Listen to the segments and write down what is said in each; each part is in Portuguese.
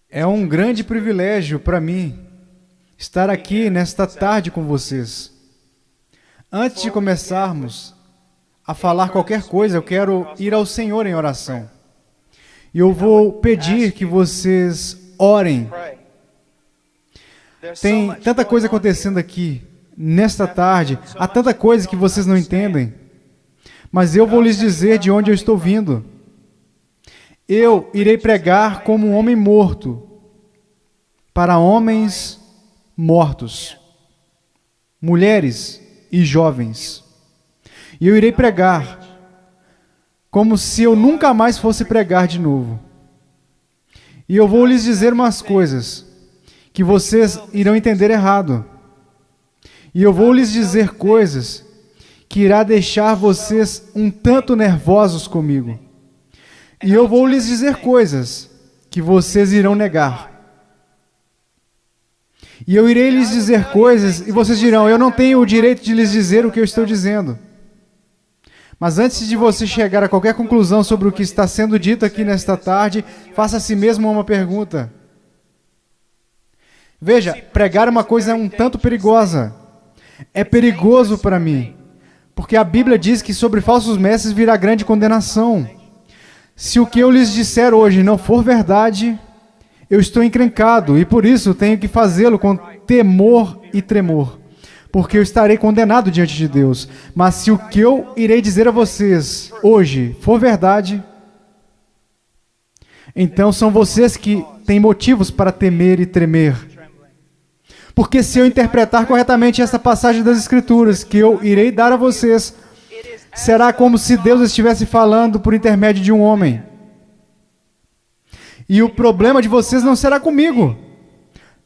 É um grande privilégio para mim estar aqui nesta tarde com vocês. Antes de começarmos a falar qualquer coisa, eu quero ir ao Senhor em oração. E eu vou pedir que vocês orem. Tem tanta coisa acontecendo aqui nesta tarde, há tanta coisa que vocês não entendem. Mas eu vou lhes dizer de onde eu estou vindo. Eu irei pregar como um homem morto para homens mortos, mulheres e jovens. E eu irei pregar como se eu nunca mais fosse pregar de novo. E eu vou lhes dizer umas coisas que vocês irão entender errado. E eu vou lhes dizer coisas que irá deixar vocês um tanto nervosos comigo. E eu vou lhes dizer coisas que vocês irão negar. E eu irei lhes dizer coisas e vocês dirão, eu não tenho o direito de lhes dizer o que eu estou dizendo. Mas antes de você chegar a qualquer conclusão sobre o que está sendo dito aqui nesta tarde, faça a si mesmo uma pergunta. Veja, pregar uma coisa é um tanto perigosa. É perigoso para mim, porque a Bíblia diz que sobre falsos mestres virá grande condenação. Se o que eu lhes disser hoje não for verdade, eu estou encrencado e por isso tenho que fazê-lo com temor e tremor, porque eu estarei condenado diante de Deus. Mas se o que eu irei dizer a vocês hoje for verdade, então são vocês que têm motivos para temer e tremer. Porque se eu interpretar corretamente esta passagem das Escrituras que eu irei dar a vocês, será como se Deus estivesse falando por intermédio de um homem. E o problema de vocês não será comigo,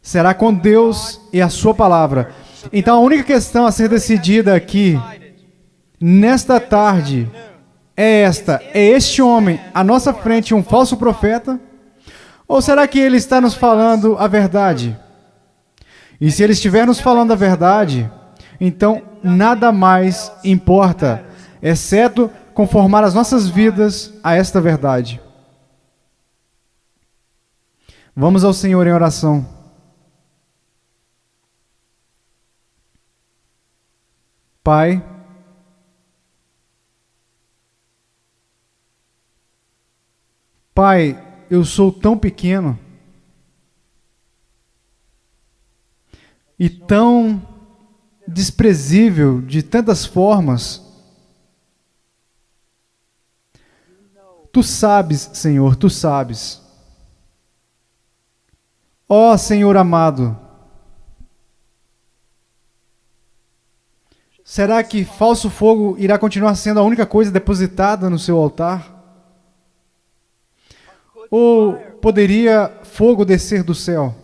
será com Deus e a sua palavra. Então a única questão a ser decidida aqui, nesta tarde, é esta: é este homem à nossa frente um falso profeta? Ou será que ele está nos falando a verdade? E se ele estiver nos falando a verdade, então nada mais importa, exceto conformar as nossas vidas a esta verdade. Vamos ao Senhor em oração. Pai, eu sou tão pequeno e tão desprezível de tantas formas. Tu sabes, Senhor, Tu sabes. Ó Senhor amado, será que falso fogo irá continuar sendo a única coisa depositada no seu altar? Ou poderia fogo descer do céu?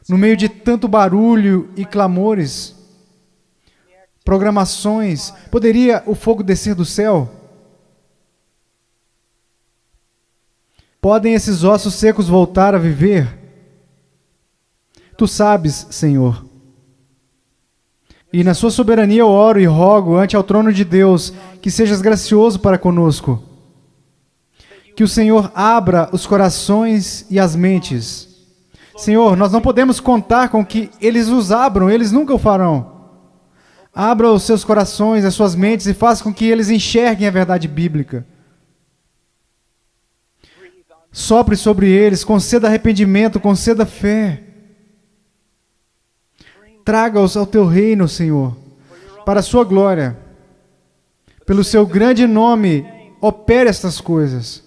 No meio de tanto barulho e clamores, programações, poderia o fogo descer do céu? Podem esses ossos secos voltar a viver? Tu sabes, Senhor. E na sua soberania eu oro e rogo ante ao trono de Deus que sejas gracioso para conosco. Que o Senhor abra os corações e as mentes. Senhor, nós não podemos contar com que eles os abram, eles nunca o farão. Abra os seus corações, as suas mentes e faça com que eles enxerguem a verdade bíblica. Sopre sobre eles, conceda arrependimento, conceda fé. Traga-os ao Teu reino, Senhor, para a Sua glória. Pelo Seu grande nome, opere estas coisas.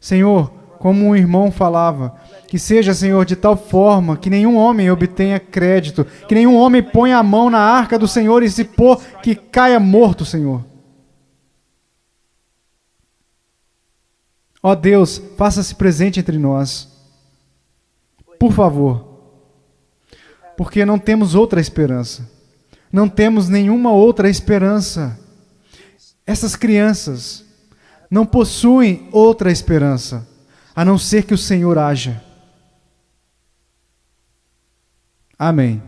Senhor, como um irmão falava, que seja, Senhor, de tal forma que nenhum homem obtenha crédito, que nenhum homem ponha a mão na arca do Senhor e se pôr que caia morto, Senhor. Ó Deus, faça-se presente entre nós. Por favor. Porque não temos outra esperança. Não temos nenhuma outra esperança. Essas crianças não possuem outra esperança, a não ser que o Senhor haja. Amém.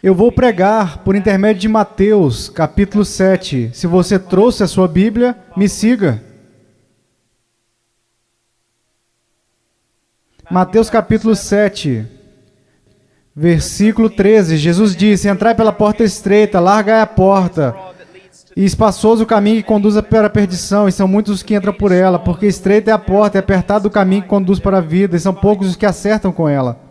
Eu vou pregar por intermédio de Mateus, capítulo 7. Se você trouxe a sua Bíblia, me siga. Mateus capítulo 7, versículo 13. Jesus disse: Entrai pela porta estreita, larga é a porta, e espaçoso o caminho que conduz para a perdição, e são muitos os que entram por ela, porque estreita é a porta, e apertado o caminho que conduz para a vida, e são poucos os que acertam com ela.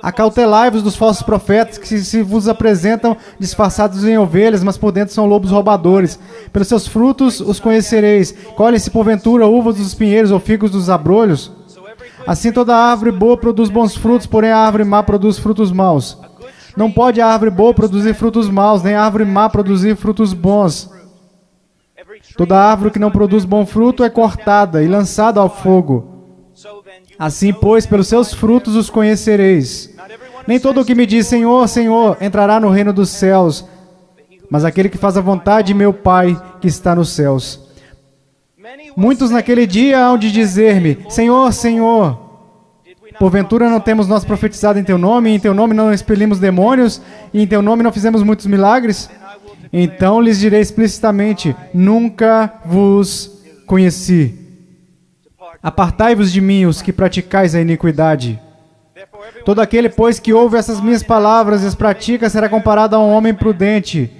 Acautelai-vos dos falsos profetas que se vos apresentam disfarçados em ovelhas, mas por dentro são lobos roubadores. Pelos seus frutos os conhecereis. Colhem-se porventura uvas dos espinheiros ou figos dos abrolhos? Assim toda árvore boa produz bons frutos, porém a árvore má produz frutos maus. Não pode a árvore boa produzir frutos maus, nem a árvore má produzir frutos bons. Toda árvore que não produz bom fruto é cortada e lançada ao fogo. Assim, pois, pelos seus frutos os conhecereis. Nem todo o que me diz Senhor, Senhor, entrará no reino dos céus, mas aquele que faz a vontade de meu Pai que está nos céus. Muitos naquele dia hão de dizer-me: Senhor, Senhor, porventura não temos nós profetizado em Teu nome, e em Teu nome não expelimos demônios, e em Teu nome não fizemos muitos milagres? Então lhes direi explicitamente: nunca vos conheci. Apartai-vos de mim, os que praticais a iniquidade. Todo aquele, pois, que ouve essas minhas palavras e as pratica, será comparado a um homem prudente,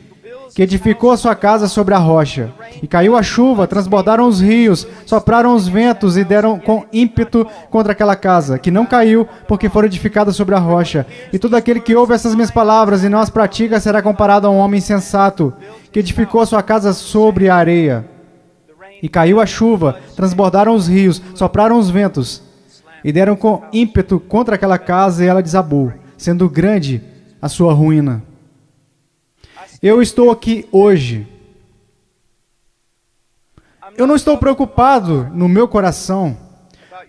que edificou a sua casa sobre a rocha. E caiu a chuva, transbordaram os rios, sopraram os ventos e deram com ímpeto contra aquela casa, que não caiu, porque foi edificada sobre a rocha. E todo aquele que ouve essas minhas palavras e não as pratica, será comparado a um homem insensato, que edificou a sua casa sobre a areia. E caiu a chuva, transbordaram os rios, sopraram os ventos, e deram com ímpeto contra aquela casa, e ela desabou, sendo grande a sua ruína. Eu estou aqui hoje. Eu não estou preocupado no meu coração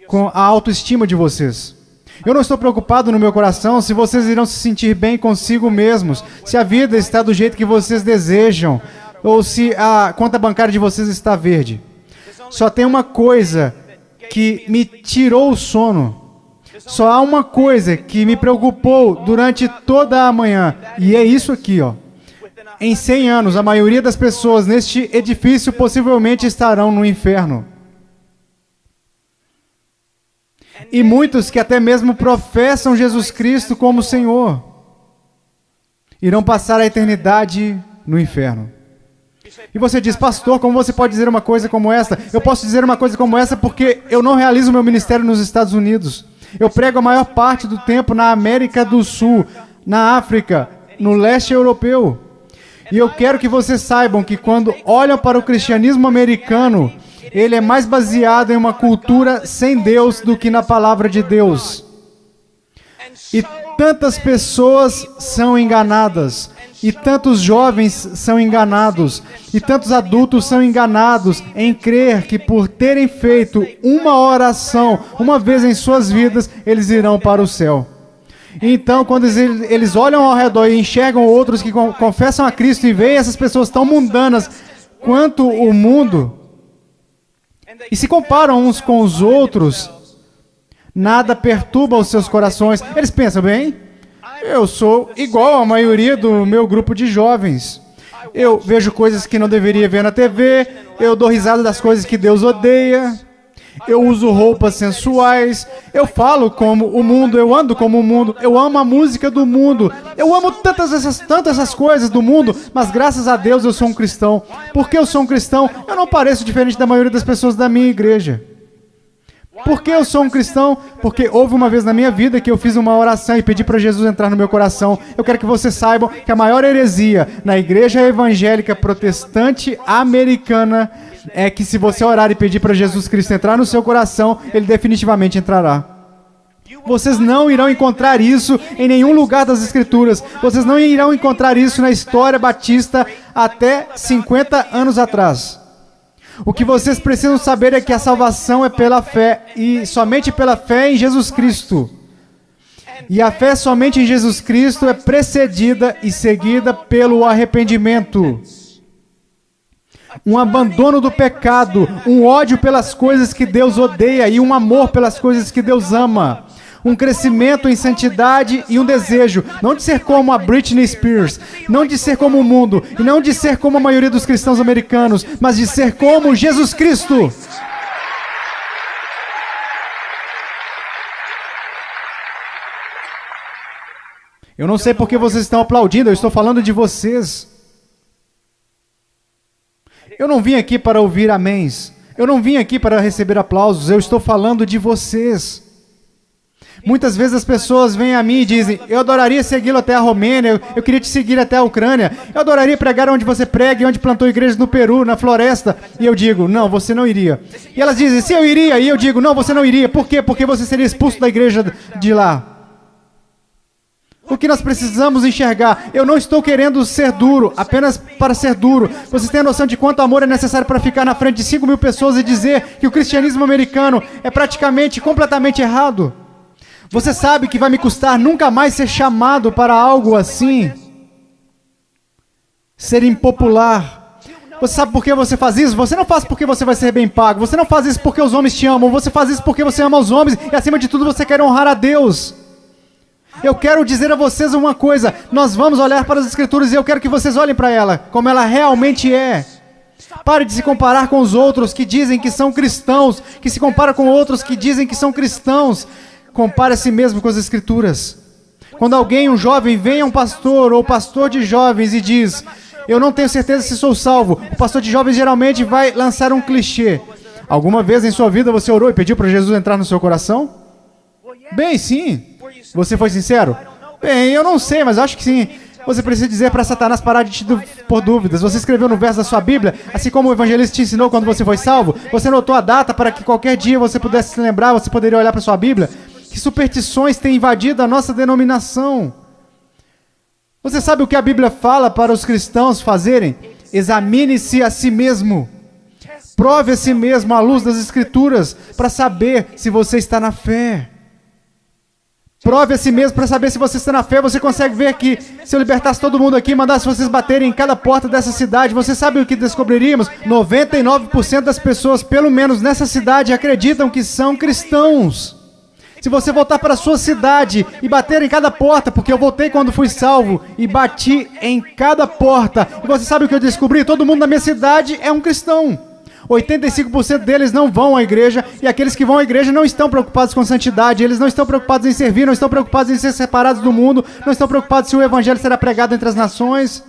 com a autoestima de vocês. Eu não estou preocupado no meu coração se vocês irão se sentir bem consigo mesmos, se a vida está do jeito que vocês desejam, ou se a conta bancária de vocês está verde. Só tem uma coisa que me tirou o sono. Só há uma coisa que me preocupou durante toda a manhã. E é isso aqui, ó. Em 100 anos, a maioria das pessoas neste edifício possivelmente estarão no inferno. E muitos que até mesmo professam Jesus Cristo como Senhor irão passar a eternidade no inferno. E você diz: pastor, como você pode dizer uma coisa como essa? Eu posso dizer uma coisa como essa porque eu não realizo meu ministério nos Estados Unidos. Eu prego a maior parte do tempo na América do Sul, na África, no leste europeu. E eu quero que vocês saibam que quando olham para o cristianismo americano, ele é mais baseado em uma cultura sem Deus do que na palavra de Deus. E tantas pessoas são enganadas, e tantos jovens são enganados, e tantos adultos são enganados em crer que por terem feito uma oração uma vez em suas vidas, eles irão para o céu. Então, quando eles olham ao redor e enxergam outros que confessam a Cristo e veem essas pessoas tão mundanas quanto o mundo, e se comparam uns com os outros, nada perturba os seus corações. Eles pensam: bem, eu sou igual à maioria do meu grupo de jovens. Eu vejo coisas que não deveria ver na TV, eu dou risada das coisas que Deus odeia, eu uso roupas sensuais, eu falo como o mundo, eu ando como o mundo, eu amo a música do mundo, eu amo tantas essas coisas do mundo, mas graças a Deus eu sou um cristão. Por que eu sou um cristão? Eu não pareço diferente da maioria das pessoas da minha igreja. Por que eu sou um cristão? Porque houve uma vez na minha vida que eu fiz uma oração e pedi para Jesus entrar no meu coração. Eu quero que vocês saibam que a maior heresia na igreja evangélica protestante americana é que se você orar e pedir para Jesus Cristo entrar no seu coração, Ele definitivamente entrará. Vocês não irão encontrar isso em nenhum lugar das Escrituras. Vocês não irão encontrar isso na história batista até 50 anos atrás. O que vocês precisam saber é que a salvação é pela fé, e somente pela fé em Jesus Cristo. E a fé somente em Jesus Cristo é precedida e seguida pelo arrependimento. Um abandono do pecado, um ódio pelas coisas que Deus odeia e um amor pelas coisas que Deus ama. um crescimento em santidade e um desejo, não de ser como a Britney Spears, não de ser como o mundo, e não de ser como a maioria dos cristãos americanos, mas de ser como Jesus Cristo. Eu não sei por que vocês estão aplaudindo, eu estou falando de vocês. Eu não vim aqui para ouvir améns, eu não vim aqui para receber aplausos, eu estou falando de vocês. Muitas vezes as pessoas vêm a mim e dizem, eu adoraria segui-lo até a Romênia, eu queria te seguir até a Ucrânia, eu adoraria pregar onde você prega e onde plantou igrejas no Peru, na floresta. E eu digo, não, você não iria. E elas dizem, sim, eu iria. E eu digo, não, você não iria. Por quê? Porque você seria expulso da igreja de lá. O que nós precisamos enxergar? Eu não estou querendo ser duro, apenas para ser duro. Vocês têm a noção de quanto amor é necessário para ficar na frente de 5 mil pessoas e dizer que o cristianismo americano é praticamente, completamente errado? Você sabe que vai me custar nunca mais ser chamado para algo assim? Ser impopular. Você sabe por que você faz isso? Você não faz porque você vai ser bem pago. Você não faz isso porque os homens te amam. Você faz isso porque você ama os homens e, acima de tudo, você quer honrar a Deus. Eu quero dizer a vocês uma coisa. Nós vamos olhar para as Escrituras e eu quero que vocês olhem para ela, como ela realmente é. Pare de se comparar com os outros que dizem que são cristãos, que se compara com outros que dizem que são cristãos. Compare a si mesmo com as Escrituras. Quando alguém, um jovem, vem a um pastor ou pastor de jovens e diz, eu não tenho certeza se sou salvo, o pastor de jovens geralmente vai lançar um clichê. Alguma vez em sua vida você orou e pediu para Jesus entrar no seu coração? Bem, sim. Você foi sincero? Bem, eu não sei, mas acho que sim. Você precisa dizer para Satanás parar de te pôr dúvidas. Você escreveu no verso da sua Bíblia, assim como o evangelista te ensinou quando você foi salvo. Você anotou a data para que qualquer dia você pudesse se lembrar, você poderia olhar para sua Bíblia. Que superstições têm invadido a nossa denominação? Você sabe o que a Bíblia fala para os cristãos fazerem? Examine-se a si mesmo. Prove a si mesmo à luz das Escrituras para saber se você está na fé. Prove a si mesmo para saber se você está na fé. Você consegue ver que se eu libertasse todo mundo aqui e mandasse vocês baterem em cada porta dessa cidade, você sabe o que descobriríamos? 99% das pessoas, pelo menos nessa cidade, acreditam que são cristãos. Se você voltar para a sua cidade e bater em cada porta, porque eu voltei quando fui salvo e bati em cada porta, e você sabe o que eu descobri? Todo mundo na minha cidade é um cristão. 85% deles não vão à igreja, e aqueles que vão à igreja não estão preocupados com santidade, eles não estão preocupados em servir, não estão preocupados em ser separados do mundo, não estão preocupados se o evangelho será pregado entre as nações.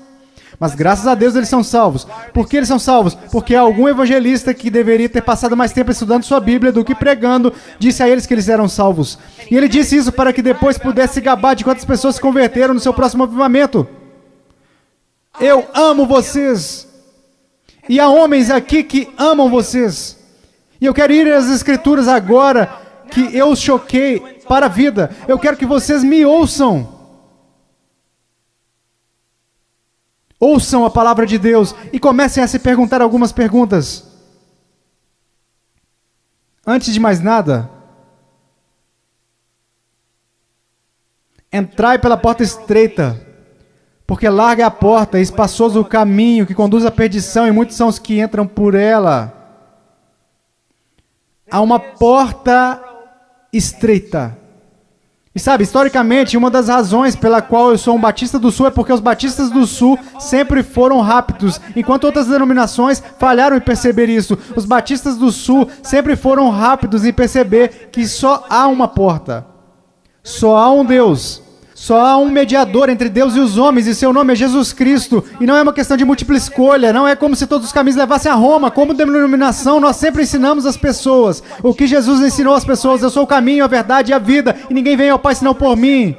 Mas graças a Deus eles são salvos. Por que eles são salvos? Porque algum evangelista que deveria ter passado mais tempo estudando sua Bíblia do que pregando, disse a eles que eles eram salvos. E ele disse isso para que depois pudesse se gabar de quantas pessoas se converteram no seu próximo avivamento. Eu amo vocês. E há homens aqui que amam vocês. E eu quero ir às Escrituras agora que eu os choquei para a vida. Eu quero que vocês me ouçam. Ouçam a palavra de Deus e comecem a se perguntar algumas perguntas. Antes de mais nada, entrai pela porta estreita, porque larga é a porta e espaçoso o caminho que conduz à perdição, e muitos são os que entram por ela. Há uma porta estreita. E sabe, historicamente, uma das razões pela qual eu sou um Batista do Sul é porque os Batistas do Sul sempre foram rápidos, enquanto outras denominações falharam em perceber isso. Os Batistas do Sul sempre foram rápidos em perceber que só há uma porta. Só há um Deus. Só há um mediador entre Deus e os homens, e seu nome é Jesus Cristo. E não é uma questão de múltipla escolha, não é como se todos os caminhos levassem a Roma. Como denominação, nós sempre ensinamos às pessoas o que Jesus ensinou às pessoas: eu sou o caminho, a verdade e a vida, e ninguém vem ao Pai senão por mim.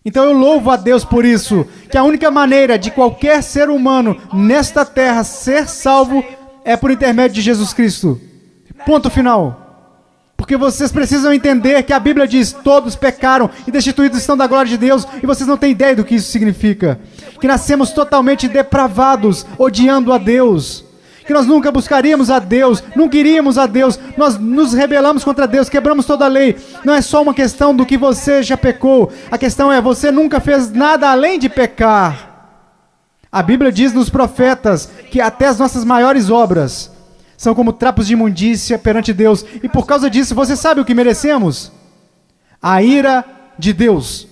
Então eu louvo a Deus por isso, que a única maneira de qualquer ser humano nesta terra ser salvo é por intermédio de Jesus Cristo. Ponto final. Porque vocês precisam entender que a Bíblia diz: todos pecaram e destituídos estão da glória de Deus, e vocês não têm ideia do que isso significa. Que nascemos totalmente depravados, odiando a Deus. Que nós nunca buscaríamos a Deus, nunca iríamos a Deus, nós nos rebelamos contra Deus, quebramos toda a lei. Não é só uma questão do que você já pecou, a questão é: você nunca fez nada além de pecar. A Bíblia diz nos profetas que até as nossas maiores obras são como trapos de imundícia perante Deus. E por causa disso, você sabe o que merecemos? A ira de Deus.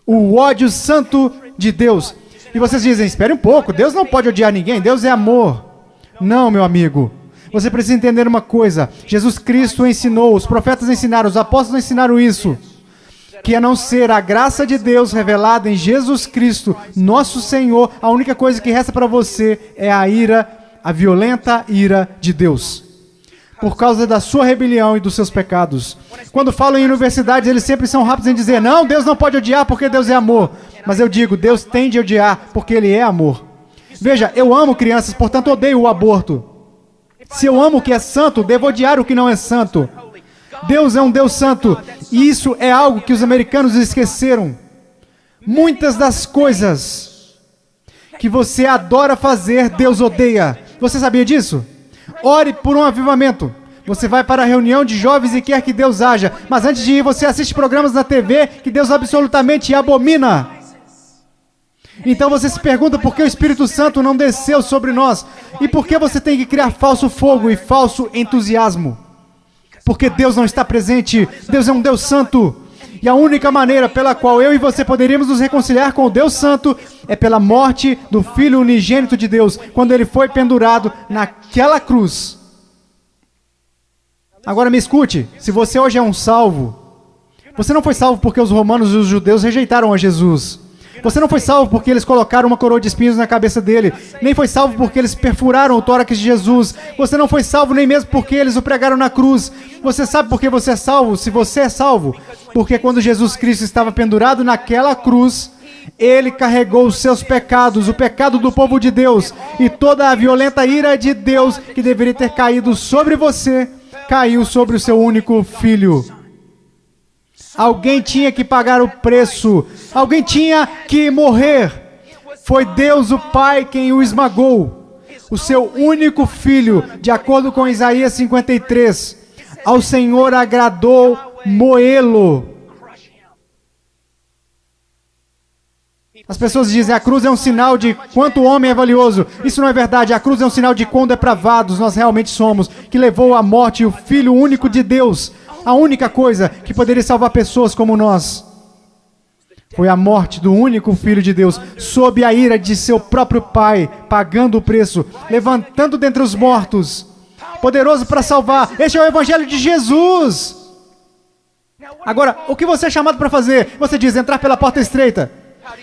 O ódio santo de Deus. E vocês dizem, espere um pouco, Deus não pode odiar ninguém, Deus é amor. Não, meu amigo. Você precisa entender uma coisa. Jesus Cristo ensinou, os profetas ensinaram, os apóstolos ensinaram isso. Que a não ser a graça de Deus revelada em Jesus Cristo, nosso Senhor, a única coisa que resta para você é a ira, a violenta ira de Deus. Por causa da sua rebelião e dos seus pecados. Quando falam em universidades, eles sempre são rápidos em dizer, não, Deus não pode odiar porque Deus é amor. Mas eu digo, Deus tem de odiar porque Ele é amor. Veja, eu amo crianças, portanto odeio o aborto. Se eu amo o que é santo, devo odiar o que não é santo. Deus é um Deus santo, e isso é algo que os americanos esqueceram. Muitas das coisas que você adora fazer, Deus odeia. Você sabia disso? Ore por um avivamento. Você vai para a reunião de jovens e quer que Deus haja, mas antes de ir, você assiste programas na TV que Deus absolutamente abomina. Então você se pergunta por que o Espírito Santo não desceu sobre nós, e por que você tem que criar falso fogo e falso entusiasmo. Porque Deus não está presente, Deus é um Deus santo. E a única maneira pela qual eu e você poderíamos nos reconciliar com o Deus santo é pela morte do Filho unigênito de Deus, quando ele foi pendurado naquela cruz. Agora me escute, se você hoje é um salvo, você não foi salvo porque os romanos e os judeus rejeitaram a Jesus. Você não foi salvo porque eles colocaram uma coroa de espinhos na cabeça dele. Nem foi salvo porque eles perfuraram o tórax de Jesus. Você não foi salvo nem mesmo porque eles o pregaram na cruz. Você sabe por que você é salvo? Se você é salvo, porque quando Jesus Cristo estava pendurado naquela cruz, Ele carregou os seus pecados, o pecado do povo de Deus, e toda a violenta ira de Deus que deveria ter caído sobre você, caiu sobre o seu único filho. Alguém tinha que pagar o preço. Alguém tinha que morrer. Foi Deus o Pai quem o esmagou. O seu único filho, de acordo com Isaías 53. Ao Senhor agradou moê-lo. As pessoas dizem, a cruz é um sinal de quanto o homem é valioso. Isso não é verdade. A cruz é um sinal de quão depravados nós realmente somos, que levou à morte o Filho único de Deus. A única coisa que poderia salvar pessoas como nós foi a morte do único Filho de Deus, sob a ira de seu próprio Pai, pagando o preço, levantando dentre os mortos, poderoso para salvar. Este é o Evangelho de Jesus. Agora, o que você é chamado para fazer? Você diz, entrar pela porta estreita.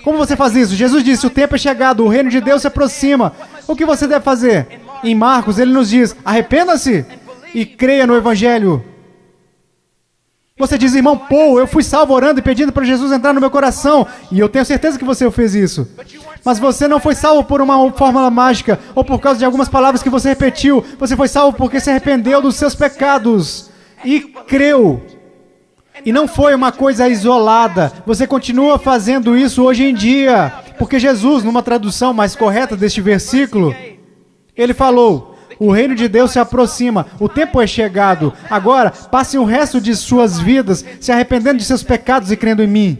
Como você faz isso? Jesus disse, o tempo é chegado, o reino de Deus se aproxima. O que você deve fazer? Em Marcos, ele nos diz, arrependa-se e creia no Evangelho. Você diz, irmão Paul, eu fui salvo orando e pedindo para Jesus entrar no meu coração. E eu tenho certeza que você fez isso. Mas você não foi salvo por uma fórmula mágica ou por causa de algumas palavras que você repetiu. Você foi salvo porque se arrependeu dos seus pecados e creu. E não foi uma coisa isolada. Você continua fazendo isso hoje em dia. Porque Jesus, numa tradução mais correta deste versículo, ele falou, o reino de Deus se aproxima, o tempo é chegado. Agora, passem o resto de suas vidas se arrependendo de seus pecados e crendo em mim.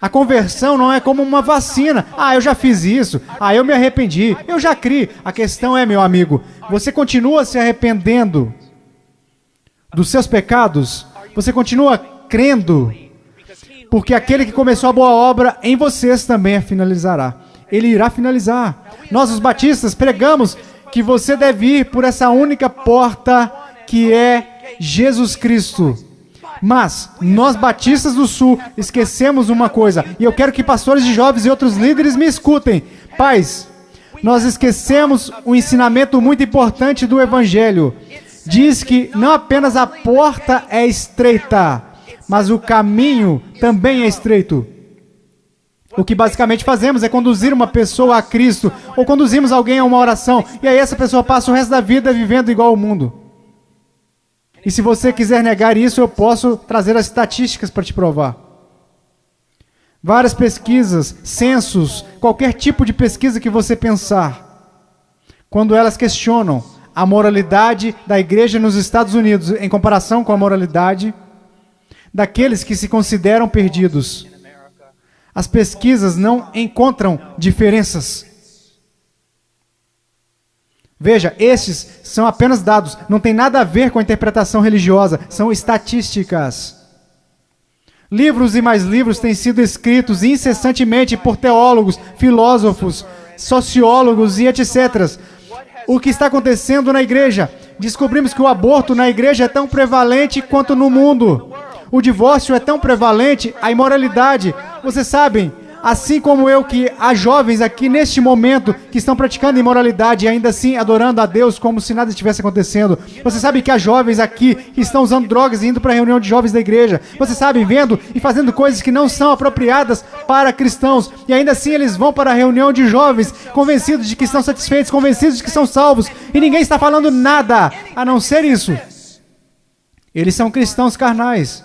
A conversão não é como uma vacina. Ah, eu já fiz isso. Ah, eu me arrependi. Eu já criei. A questão é, meu amigo, você continua se arrependendo dos seus pecados? Você continua crendo? Porque aquele que começou a boa obra em vocês também a finalizará. Ele irá finalizar. Nós, os batistas, pregamos que você deve ir por essa única porta que é Jesus Cristo. Mas nós, batistas do Sul, esquecemos uma coisa. E eu quero que pastores de jovens e outros líderes me escutem. Pais, nós esquecemos um ensinamento muito importante do Evangelho. Diz que não apenas a porta é estreita, mas o caminho também é estreito. O que basicamente fazemos é conduzir uma pessoa a Cristo, ou conduzimos alguém a uma oração, e aí essa pessoa passa o resto da vida vivendo igual ao mundo. E se você quiser negar isso, eu posso trazer as estatísticas para te provar. Várias pesquisas, censos, qualquer tipo de pesquisa que você pensar, quando elas questionam a moralidade da igreja nos Estados Unidos em comparação com a moralidade daqueles que se consideram perdidos, as pesquisas não encontram diferenças. Veja, estes são apenas dados, não tem nada a ver com a interpretação religiosa, são estatísticas. Livros e mais livros têm sido escritos incessantemente por teólogos, filósofos, sociólogos e etc. O que está acontecendo na igreja? Descobrimos que o aborto na igreja é tão prevalente quanto no mundo. O divórcio é tão prevalente, a imoralidade. Vocês sabem, assim como eu, que há jovens aqui neste momento que estão praticando imoralidade e ainda assim adorando a Deus como se nada estivesse acontecendo. Você sabe que há jovens aqui que estão usando drogas e indo para a reunião de jovens da igreja. Você sabe, vendo e fazendo coisas que não são apropriadas para cristãos. E ainda assim eles vão para a reunião de jovens, convencidos de que estão satisfeitos, convencidos de que são salvos. E ninguém está falando nada a não ser isso. Eles são cristãos carnais.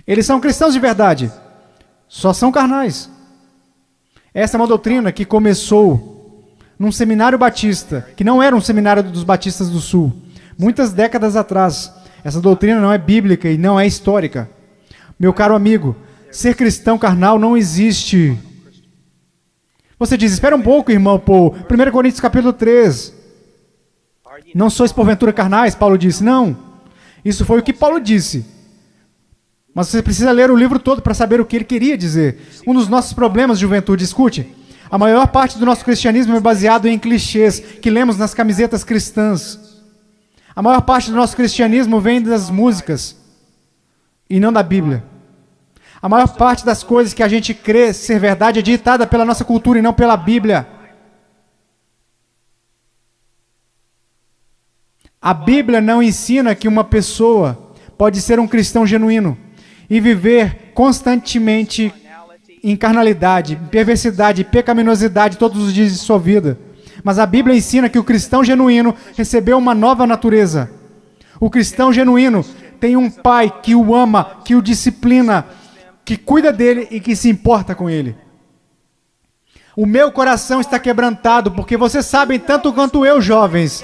Eles são cristãos de verdade. Só são carnais. Essa é uma doutrina que começou num seminário batista, que não era um seminário dos batistas do sul, muitas décadas atrás. Essa doutrina não é bíblica e não é histórica. Meu caro amigo, ser cristão carnal não existe. Você diz, espera um pouco, irmão Paul. 1 Coríntios capítulo 3. Não sois porventura carnais, Paulo disse. Não. Isso foi o que Paulo disse. Mas você precisa ler o livro todo para saber o que ele queria dizer. Um dos nossos problemas, juventude, escute. A maior parte do nosso cristianismo é baseado em clichês que lemos nas camisetas cristãs. A maior parte do nosso cristianismo vem das músicas e não da Bíblia. A maior parte das coisas que a gente crê ser verdade é ditada pela nossa cultura e não pela Bíblia. A Bíblia não ensina que uma pessoa pode ser um cristão genuíno e viver constantemente em carnalidade, perversidade, pecaminosidade todos os dias de sua vida. Mas a Bíblia ensina que o cristão genuíno recebeu uma nova natureza. O cristão genuíno tem um pai que o ama, que o disciplina, que cuida dele e que se importa com ele. O meu coração está quebrantado, porque vocês sabem tanto quanto eu, jovens.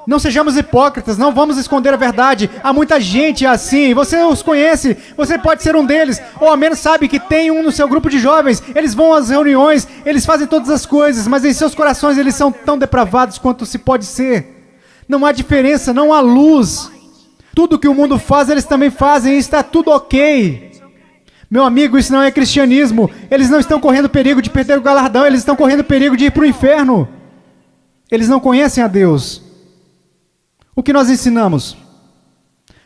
Não sejamos hipócritas, não vamos esconder a verdade. Há muita gente assim, você os conhece, você pode ser um deles, ou ao menos sabe que tem um no seu grupo de jovens. Eles vão às reuniões, eles fazem todas as coisas, mas em seus corações eles são tão depravados quanto se pode ser. Não há diferença, não há luz. Tudo que o mundo faz, eles também fazem, e está tudo ok. Meu amigo, isso não é cristianismo. Eles não estão correndo perigo de perder o galardão, eles estão correndo perigo de ir para o inferno. Eles não conhecem a Deus. O que nós ensinamos?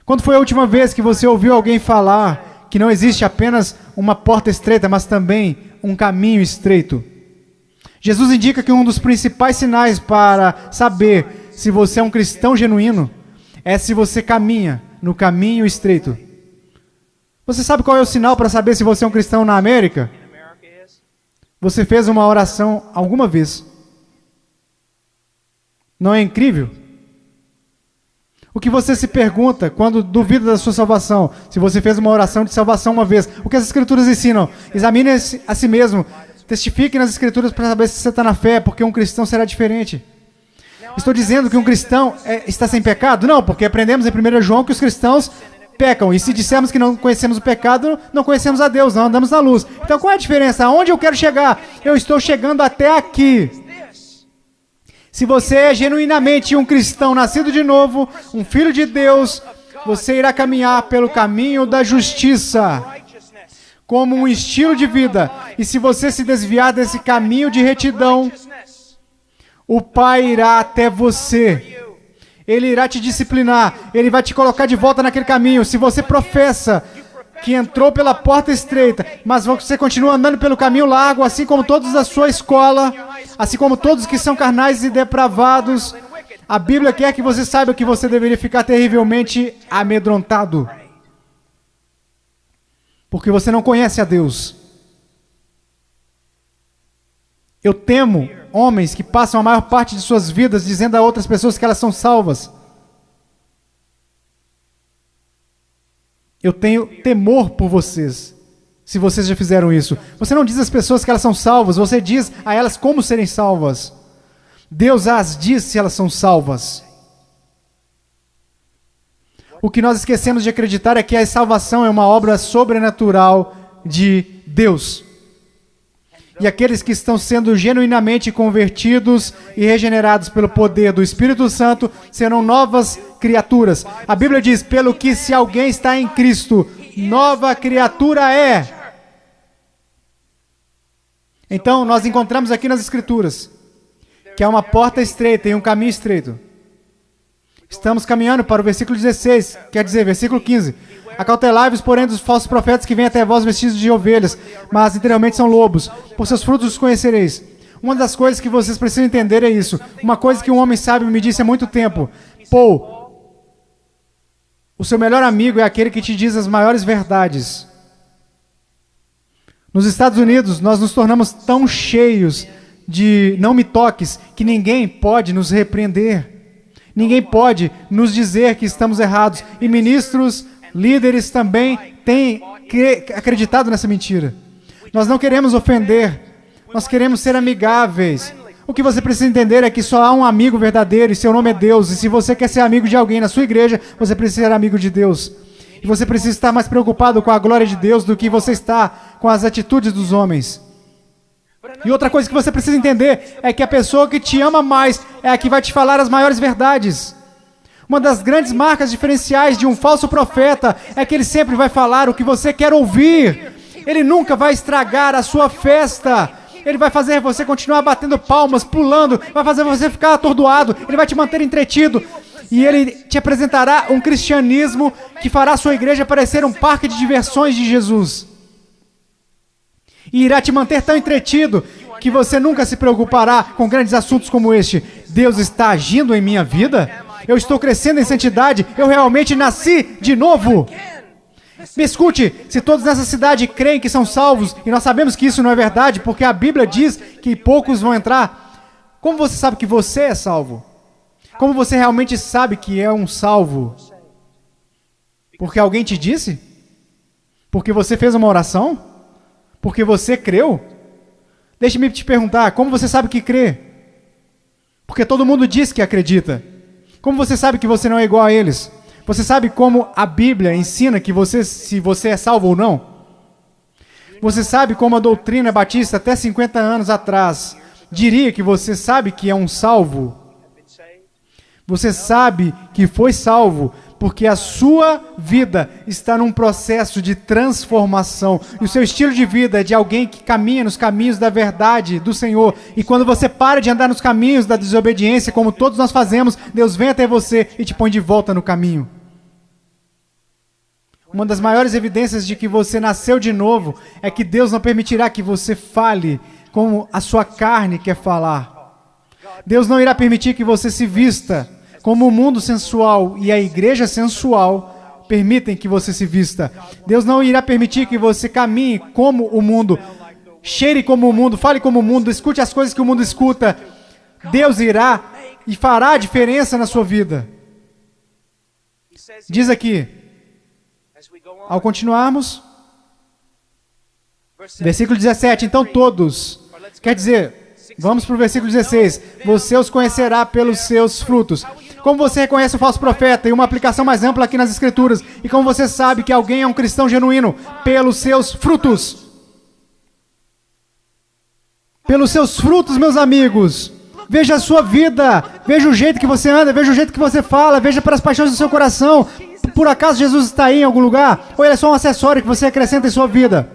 Quando foi a última vez que você ouviu alguém falar que não existe apenas uma porta estreita, mas também um caminho estreito? Jesus indica que um dos principais sinais para saber se você é um cristão genuíno é se você caminha no caminho estreito. Você sabe qual é o sinal para saber se você é um cristão na América? Você fez uma oração alguma vez. Não é incrível? O que você se pergunta quando duvida da sua salvação? Se você fez uma oração de salvação uma vez, o que as Escrituras ensinam? Examine a si mesmo, testifique nas Escrituras para saber se você está na fé, porque um cristão será diferente. Estou dizendo que um cristão está sem pecado? Não, porque aprendemos em 1 João que os cristãos pecam, e se dissermos que não conhecemos o pecado, não conhecemos a Deus, não andamos na luz. Então qual é a diferença? Aonde eu quero chegar? Eu estou chegando até aqui. Se você é genuinamente um cristão nascido de novo, um filho de Deus, você irá caminhar pelo caminho da justiça, como um estilo de vida. E se você se desviar desse caminho de retidão, o Pai irá até você. Ele irá te disciplinar, ele vai te colocar de volta naquele caminho. Se você professa que entrou pela porta estreita, mas você continua andando pelo caminho largo, assim como todos da sua escola, assim como todos que são carnais e depravados, a Bíblia quer que você saiba que você deveria ficar terrivelmente amedrontado, porque você não conhece a Deus. Eu temo homens que passam a maior parte de suas vidas dizendo a outras pessoas que elas são salvas. Eu tenho temor por vocês, se vocês já fizeram isso. Você não diz às pessoas que elas são salvas, você diz a elas como serem salvas. Deus as diz se elas são salvas. O que nós esquecemos de acreditar é que a salvação é uma obra sobrenatural de Deus. E aqueles que estão sendo genuinamente convertidos e regenerados pelo poder do Espírito Santo serão novas criaturas. A Bíblia diz, pelo que se alguém está em Cristo, nova criatura é. Então, nós encontramos aqui nas Escrituras que há uma porta estreita e um caminho estreito. Estamos caminhando para o versículo 16, quer dizer, versículo 15. Acautelai-vos, porém, dos falsos profetas que vêm até vós vestidos de ovelhas, mas interiormente são lobos. Por seus frutos os conhecereis. Uma das coisas que vocês precisam entender é isso. Uma coisa que um homem sábio me disse há muito tempo. Paul, o seu melhor amigo é aquele que te diz as maiores verdades. Nos Estados Unidos, nós nos tornamos tão cheios de não me toques que ninguém pode nos repreender. Ninguém pode nos dizer que estamos errados. E ministros, líderes também têm acreditado nessa mentira. Nós não queremos ofender. Nós queremos ser amigáveis. O que você precisa entender é que só há um amigo verdadeiro e seu nome é Deus. E se você quer ser amigo de alguém na sua igreja, você precisa ser amigo de Deus. E você precisa estar mais preocupado com a glória de Deus do que você está com as atitudes dos homens. E outra coisa que você precisa entender é que a pessoa que te ama mais é a que vai te falar as maiores verdades. Uma das grandes marcas diferenciais de um falso profeta é que ele sempre vai falar o que você quer ouvir. Ele nunca vai estragar a sua festa. Ele vai fazer você continuar batendo palmas, pulando, vai fazer você ficar atordoado, ele vai te manter entretido. E ele te apresentará um cristianismo que fará a sua igreja parecer um parque de diversões de Jesus. E irá te manter tão entretido que você nunca se preocupará com grandes assuntos como este. Deus está agindo em minha vida? Eu estou crescendo em santidade? Eu realmente nasci de novo? Me escute, se todos nessa cidade creem que são salvos, e nós sabemos que isso não é verdade, porque a Bíblia diz que poucos vão entrar, como você sabe que você é salvo? Como você realmente sabe que é um salvo? Porque alguém te disse? Porque você fez uma oração? Porque você creu? Deixe-me te perguntar, como você sabe que crê? Porque todo mundo diz que acredita. Como você sabe que você não é igual a eles? Você sabe como a Bíblia ensina que se você é salvo ou não? Você sabe como a doutrina batista, até 50 anos atrás, diria que você sabe que é um salvo? Você sabe que foi salvo porque a sua vida está num processo de transformação. E o seu estilo de vida é de alguém que caminha nos caminhos da verdade do Senhor. E quando você para de andar nos caminhos da desobediência, como todos nós fazemos, Deus vem até você e te põe de volta no caminho. Uma das maiores evidências de que você nasceu de novo é que Deus não permitirá que você fale como a sua carne quer falar. Deus não irá permitir que você se vista como o mundo sensual e a igreja sensual permitem que você se vista. Deus não irá permitir que você caminhe como o mundo, cheire como o mundo, fale como o mundo, escute as coisas que o mundo escuta. Deus irá e fará a diferença na sua vida. Diz aqui, ao continuarmos, versículo 17, então todos, quer dizer, vamos para o versículo 16, você os conhecerá pelos seus frutos. Como você reconhece o falso profeta? E uma aplicação mais ampla aqui nas Escrituras. E como você sabe que alguém é um cristão genuíno? Pelos seus frutos. Pelos seus frutos, meus amigos. Veja a sua vida. Veja o jeito que você anda. Veja o jeito que você fala. Veja pelas paixões do seu coração. Por acaso Jesus está aí em algum lugar? Ou ele é só um acessório que você acrescenta em sua vida?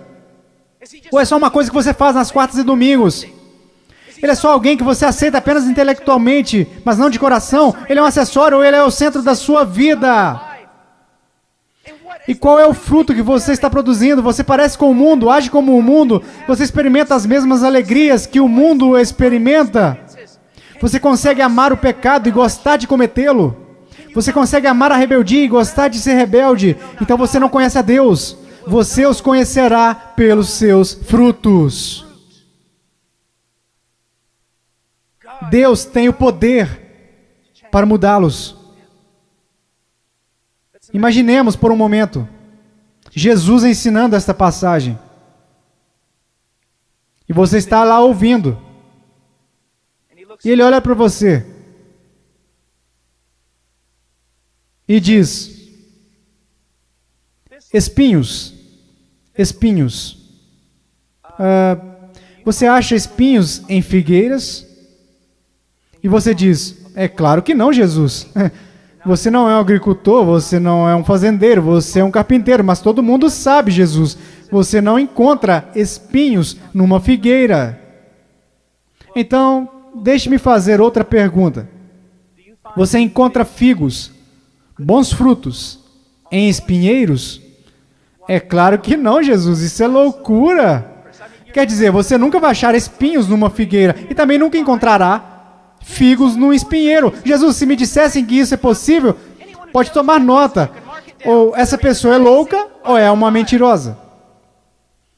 Ou é só uma coisa que você faz nas quartas e domingos? Ele é só alguém que você aceita apenas intelectualmente, mas não de coração? Ele é um acessório ou ele é o centro da sua vida? E qual é o fruto que você está produzindo? Você parece com o mundo, age como o mundo, você experimenta as mesmas alegrias que o mundo experimenta? Você consegue amar o pecado e gostar de cometê-lo? Você consegue amar a rebeldia e gostar de ser rebelde? Então você não conhece a Deus. Você os conhecerá pelos seus frutos. Deus tem o poder para mudá-los. Imaginemos por um momento Jesus ensinando esta passagem. E você está lá ouvindo. E ele olha para você e diz: espinhos, espinhos. Você acha espinhos em figueiras? E você diz: é claro que não, Jesus. Você não é um agricultor, você não é um fazendeiro, você é um carpinteiro, mas todo mundo sabe, Jesus. Você não encontra espinhos numa figueira. Então, deixe-me fazer outra pergunta. Você encontra figos, bons frutos, em espinheiros? É claro que não, Jesus, isso é loucura. Quer dizer, você nunca vai achar espinhos numa figueira e também nunca encontrará figos num espinheiro. Jesus, se me dissessem que isso é possível, pode tomar nota. Ou essa pessoa é louca ou é uma mentirosa.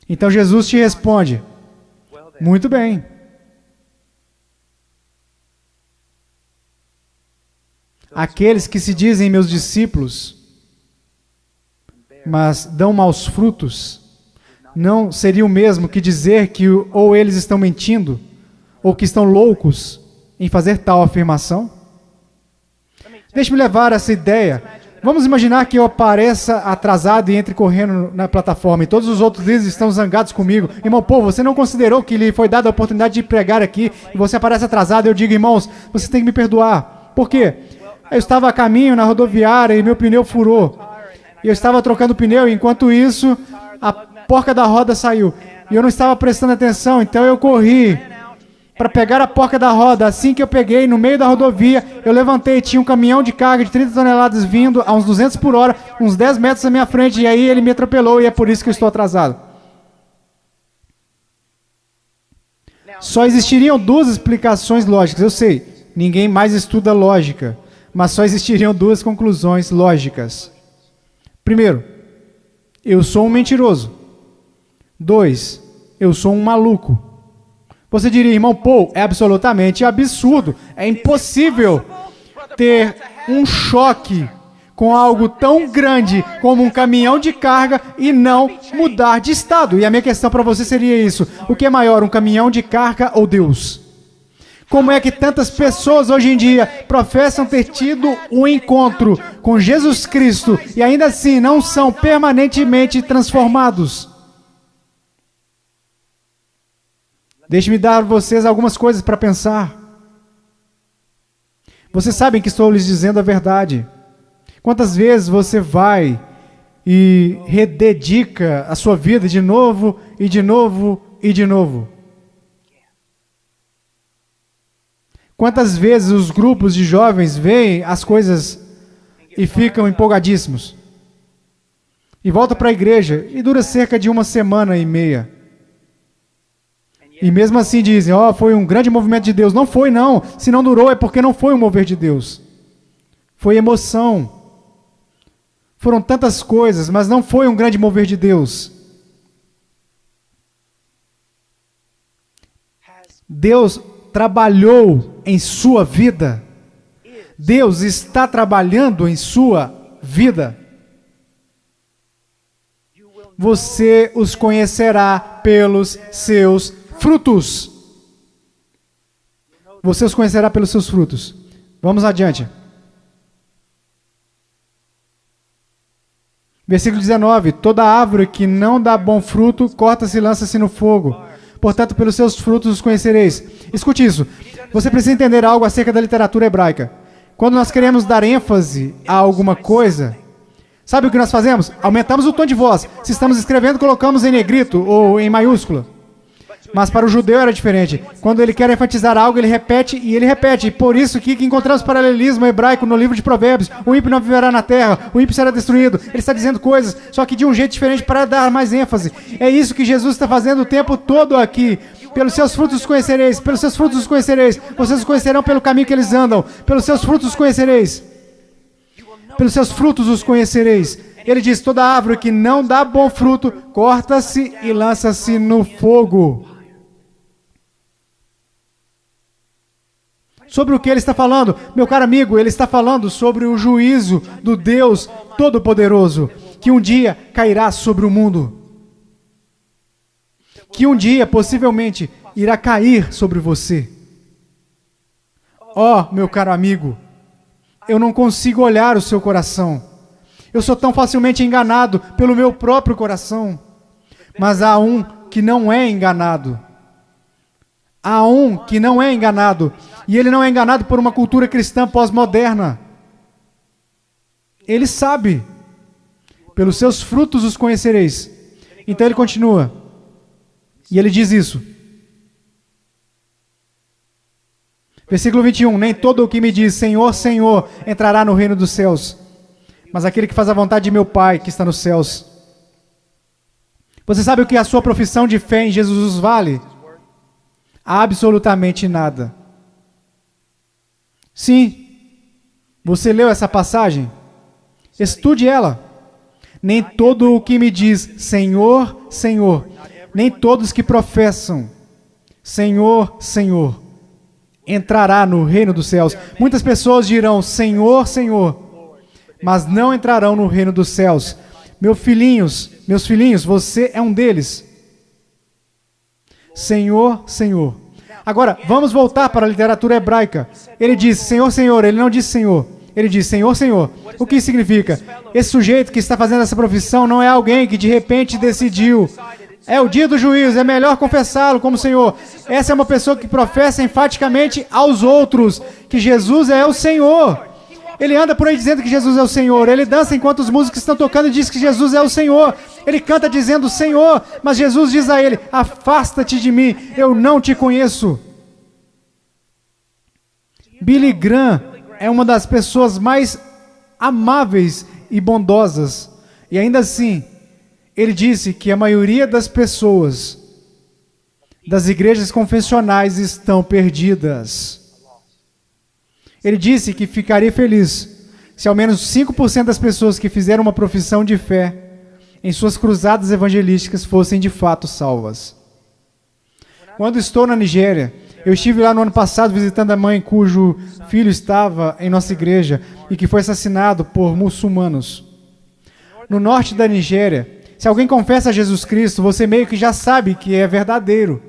Então Jesus te responde: muito bem. Aqueles que se dizem meus discípulos, mas dão maus frutos, não seria o mesmo que dizer que ou eles estão mentindo, ou que estão loucos em fazer tal afirmação? Deixe-me levar essa ideia. Vamos imaginar que eu apareça atrasado e entre correndo na plataforma, e todos os outros líderes estão zangados comigo. Irmão, pô, você não considerou que lhe foi dada a oportunidade de pregar aqui, e você aparece atrasado, e eu digo, irmãos, você tem que me perdoar. Por quê? Eu estava a caminho na rodoviária e meu pneu furou. E eu estava trocando o pneu e, enquanto isso, a porca da roda saiu. E eu não estava prestando atenção, então eu corri para pegar a porca da roda. Assim que eu peguei, no meio da rodovia, eu levantei, tinha um caminhão de carga de 30 toneladas vindo a uns 200 por hora, uns 10 metros à minha frente, e aí ele me atropelou e é por isso que eu estou atrasado. Só existiriam duas explicações lógicas, eu sei, ninguém mais estuda lógica, mas só existiriam duas conclusões lógicas. Primeiro, eu sou um mentiroso. 2, eu sou um maluco. Você diria, irmão Paul, é absolutamente absurdo, é impossível ter um choque com algo tão grande como um caminhão de carga e não mudar de estado. E a minha questão para você seria isso: o que é maior, um caminhão de carga ou Deus? Como é que tantas pessoas hoje em dia professam ter tido um encontro com Jesus Cristo e ainda assim não são permanentemente transformados? Deixe-me dar a vocês algumas coisas para pensar. Vocês sabem que estou lhes dizendo a verdade. Quantas vezes você vai e rededica a sua vida de novo e de novo e de novo? Quantas vezes os grupos de jovens veem as coisas e ficam empolgadíssimos? E voltam para a igreja e dura cerca de 1,5 semanas. E mesmo assim dizem, foi um grande movimento de Deus. Não foi, não. Se não durou é porque não foi um mover de Deus. Foi emoção. Foram tantas coisas, mas não foi um grande mover de Deus. Deus trabalhou em sua vida. Deus está trabalhando em sua vida. Você os conhecerá pelos seus frutos. Você os conhecerá pelos seus frutos. Vamos adiante. Versículo 19. Toda árvore que não dá bom fruto, corta-se e lança-se no fogo. Portanto, pelos seus frutos os conhecereis. Escute isso. Você precisa entender algo acerca da literatura hebraica. Quando nós queremos dar ênfase a alguma coisa, sabe o que nós fazemos? Aumentamos o tom de voz. Se estamos escrevendo, colocamos em negrito ou em maiúscula. Mas para o judeu era diferente. Quando ele quer enfatizar algo, ele repete e ele repete. Por isso que encontramos paralelismo hebraico no livro de Provérbios. O ímpio não viverá na terra, o ímpio será destruído. Ele está dizendo coisas, só que de um jeito diferente para dar mais ênfase. É isso que Jesus está fazendo o tempo todo aqui. Pelos seus frutos os conhecereis, pelos seus frutos os conhecereis. Vocês os conhecerão pelo caminho que eles andam. Pelos seus frutos os conhecereis. Pelos seus frutos os conhecereis. Ele diz, toda árvore que não dá bom fruto, corta-se e lança-se no fogo. Sobre o que ele está falando? Meu caro amigo, ele está falando sobre o juízo do Deus Todo-Poderoso, que um dia cairá sobre o mundo. Que um dia, possivelmente, irá cair sobre você. Meu caro amigo, eu não consigo olhar o seu coração. Eu sou tão facilmente enganado pelo meu próprio coração. Mas há um que não é enganado. Há um que não é enganado. E ele não é enganado por uma cultura cristã pós-moderna. Ele sabe. Pelos seus frutos os conhecereis. Então ele continua. E ele diz isso. Versículo 21. Nem todo o que me diz Senhor, Senhor entrará no reino dos céus, mas aquele que faz a vontade de meu Pai que está nos céus. Você sabe o que a sua profissão de fé em Jesus vale? Absolutamente nada. Sim. Você leu essa passagem? Estude ela. Nem todo o que me diz Senhor, Senhor, nem todos que professam Senhor, Senhor, entrará no reino dos céus. Muitas pessoas dirão Senhor, Senhor, mas não entrarão no reino dos céus. Meus filhinhos, você é um deles. Senhor, Senhor. Agora, vamos voltar para a literatura hebraica. Ele diz Senhor, Senhor, ele não diz Senhor. Ele diz Senhor, Senhor. O que significa? Esse sujeito que está fazendo essa profissão não é alguém que de repente decidiu. É o dia do juízo, é melhor confessá-lo como Senhor. Essa é uma pessoa que professa enfaticamente aos outros que Jesus é o Senhor. Ele anda por aí dizendo que Jesus é o Senhor. Ele dança enquanto os músicos estão tocando e diz que Jesus é o Senhor. Ele canta dizendo Senhor, mas Jesus diz a ele, afasta-te de mim, eu não te conheço. Billy Graham é uma das pessoas mais amáveis e bondosas. E ainda assim, ele disse que a maioria das pessoas das igrejas confessionais estão perdidas. Ele disse que ficaria feliz se ao menos 5% das pessoas que fizeram uma profissão de fé em suas cruzadas evangelísticas fossem de fato salvas. Quando estou na Nigéria, eu estive lá no ano passado visitando a mãe cujo filho estava em nossa igreja e que foi assassinado por muçulmanos. No norte da Nigéria, se alguém confessa a Jesus Cristo, você meio que já sabe que é verdadeiro.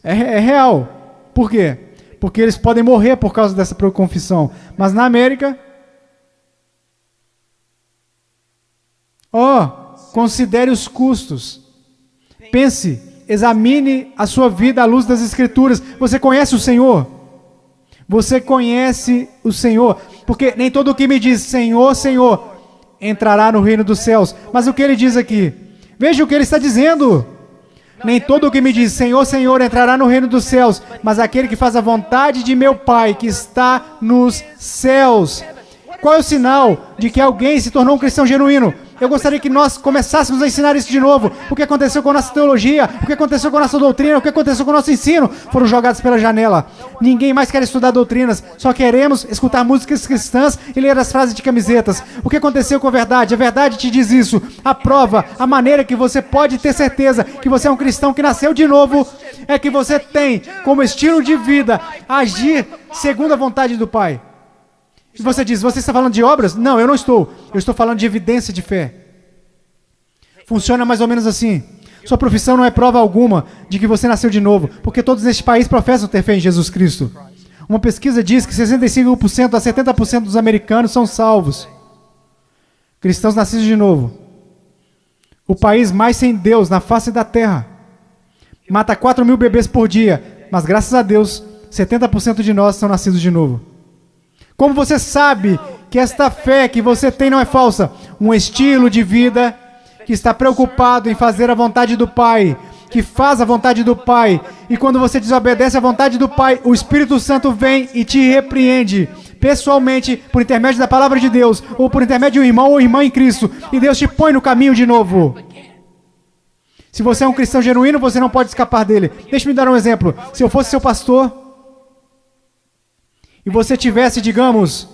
É real. Por quê? Porque eles podem morrer por causa dessa confissão. Mas na América, considere os custos. Pense, examine a sua vida à luz das Escrituras. Você conhece o Senhor? Você conhece o Senhor? Porque nem todo o que me diz Senhor, Senhor, entrará no reino dos céus. Mas o que ele diz aqui? Veja o que ele está dizendo. Nem todo o que me diz Senhor, Senhor entrará no reino dos céus, mas aquele que faz a vontade de meu Pai que está nos céus. Qual é o sinal de que alguém se tornou um cristão genuíno? Eu gostaria que nós começássemos a ensinar isso de novo. O que aconteceu com a nossa teologia? O que aconteceu com a nossa doutrina? O que aconteceu com o nosso ensino? Foram jogados pela janela. Ninguém mais quer estudar doutrinas. Só queremos escutar músicas cristãs e ler as frases de camisetas. O que aconteceu com a verdade? A verdade te diz isso. A prova, a maneira que você pode ter certeza que você é um cristão que nasceu de novo, é que você tem como estilo de vida agir segundo a vontade do Pai. E você diz, você está falando de obras? Não, eu não estou. Eu estou falando de evidência de fé. Funciona mais ou menos assim. Sua profissão não é prova alguma de que você nasceu de novo, porque todos neste país professam ter fé em Jesus Cristo. Uma pesquisa diz que 65% a 70% dos americanos são salvos. Cristãos nascidos de novo. O país mais sem Deus na face da terra. Mata 4 mil bebês por dia, mas graças a Deus, 70% de nós são nascidos de novo. Como você sabe que esta fé que você tem não é falsa? Um estilo de vida que está preocupado em fazer a vontade do Pai, que faz a vontade do Pai. E quando você desobedece à vontade do Pai, o Espírito Santo vem e te repreende pessoalmente, por intermédio da palavra de Deus, ou por intermédio de um irmão ou irmã em Cristo. E Deus te põe no caminho de novo. Se você é um cristão genuíno, você não pode escapar dele. Deixe-me dar um exemplo. Se eu fosse seu pastor e você tivesse, digamos,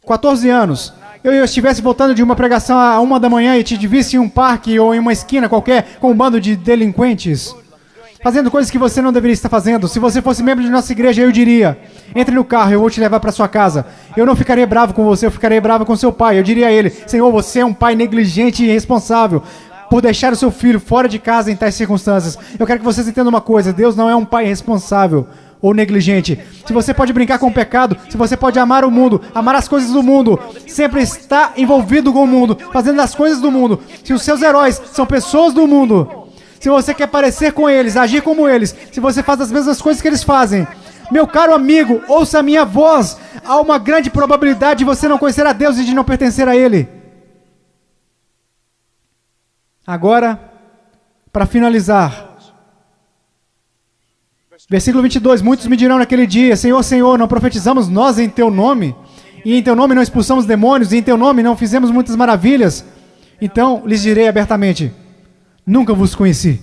14 anos, eu estivesse voltando de uma pregação à 1 da manhã e te visse em um parque ou em uma esquina qualquer com um bando de delinquentes, fazendo coisas que você não deveria estar fazendo. Se você fosse membro de nossa igreja, eu diria, entre no carro, eu vou te levar para sua casa. Eu não ficaria bravo com você, eu ficaria bravo com seu pai. Eu diria a ele, Senhor, você é um pai negligente e irresponsável por deixar o seu filho fora de casa em tais circunstâncias. Eu quero que vocês entendam uma coisa, Deus não é um pai irresponsável ou negligente. Se você pode brincar com o pecado, se você pode amar o mundo, amar as coisas do mundo, sempre está envolvido com o mundo, fazendo as coisas do mundo. Se os seus heróis são pessoas do mundo, se você quer parecer com eles, agir como eles, se você faz as mesmas coisas que eles fazem, Meu caro amigo, ouça a minha voz. Há uma grande probabilidade de você não conhecer a Deus e de não pertencer a Ele. Agora, para finalizar, versículo 22, muitos me dirão naquele dia, Senhor, Senhor, não profetizamos nós em Teu nome? E em Teu nome não expulsamos demônios? E em Teu nome não fizemos muitas maravilhas? Então lhes direi abertamente, nunca vos conheci.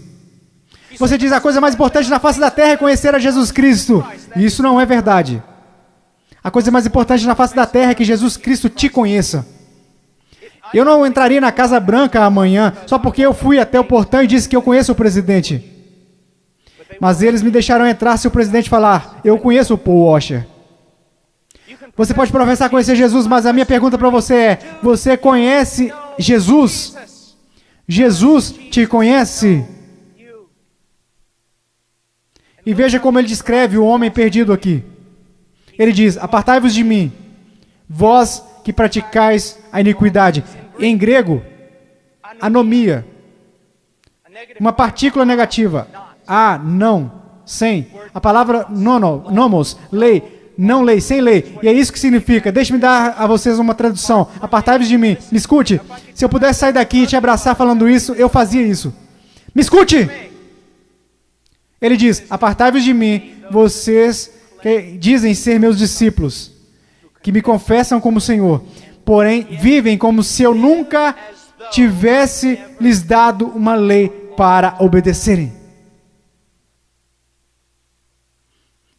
Você diz, a coisa mais importante na face da terra é conhecer a Jesus Cristo. E isso não é verdade. A coisa mais importante na face da terra é que Jesus Cristo te conheça. Eu não entraria na Casa Branca amanhã só porque eu fui até o portão e disse que eu conheço o presidente. Mas eles me deixarão entrar se o presidente falar, eu conheço o Paul Washer. Você pode professar conhecer Jesus, mas a minha pergunta para você é, você conhece Jesus? Jesus te conhece? E veja como ele descreve o homem perdido aqui. Ele diz, apartai-vos de mim, vós que praticais a iniquidade. Em grego, anomia. Uma partícula negativa. A, não, sem. A palavra nomos, lei. Não lei, sem lei. E é isso que significa. Deixe-me dar a vocês uma tradução. Apartai-vos de mim. Me escute. Se eu pudesse sair daqui e te abraçar falando isso, eu fazia isso. Me escute! Ele diz, apartai-vos de mim, vocês que dizem ser meus discípulos, que me confessam como Senhor, porém vivem como se eu nunca tivesse lhes dado uma lei para obedecerem.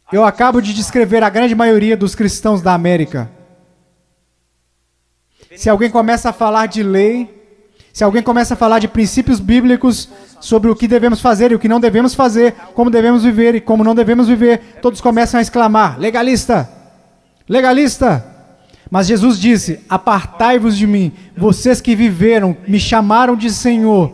Eu acabo de descrever a grande maioria dos cristãos da América. Se alguém começa a falar de lei, se alguém começa a falar de princípios bíblicos sobre o que devemos fazer e o que não devemos fazer, como devemos viver e como não devemos viver, todos começam a exclamar, legalista, legalista. Mas Jesus disse, apartai-vos de mim, vocês que viveram, me chamaram de Senhor,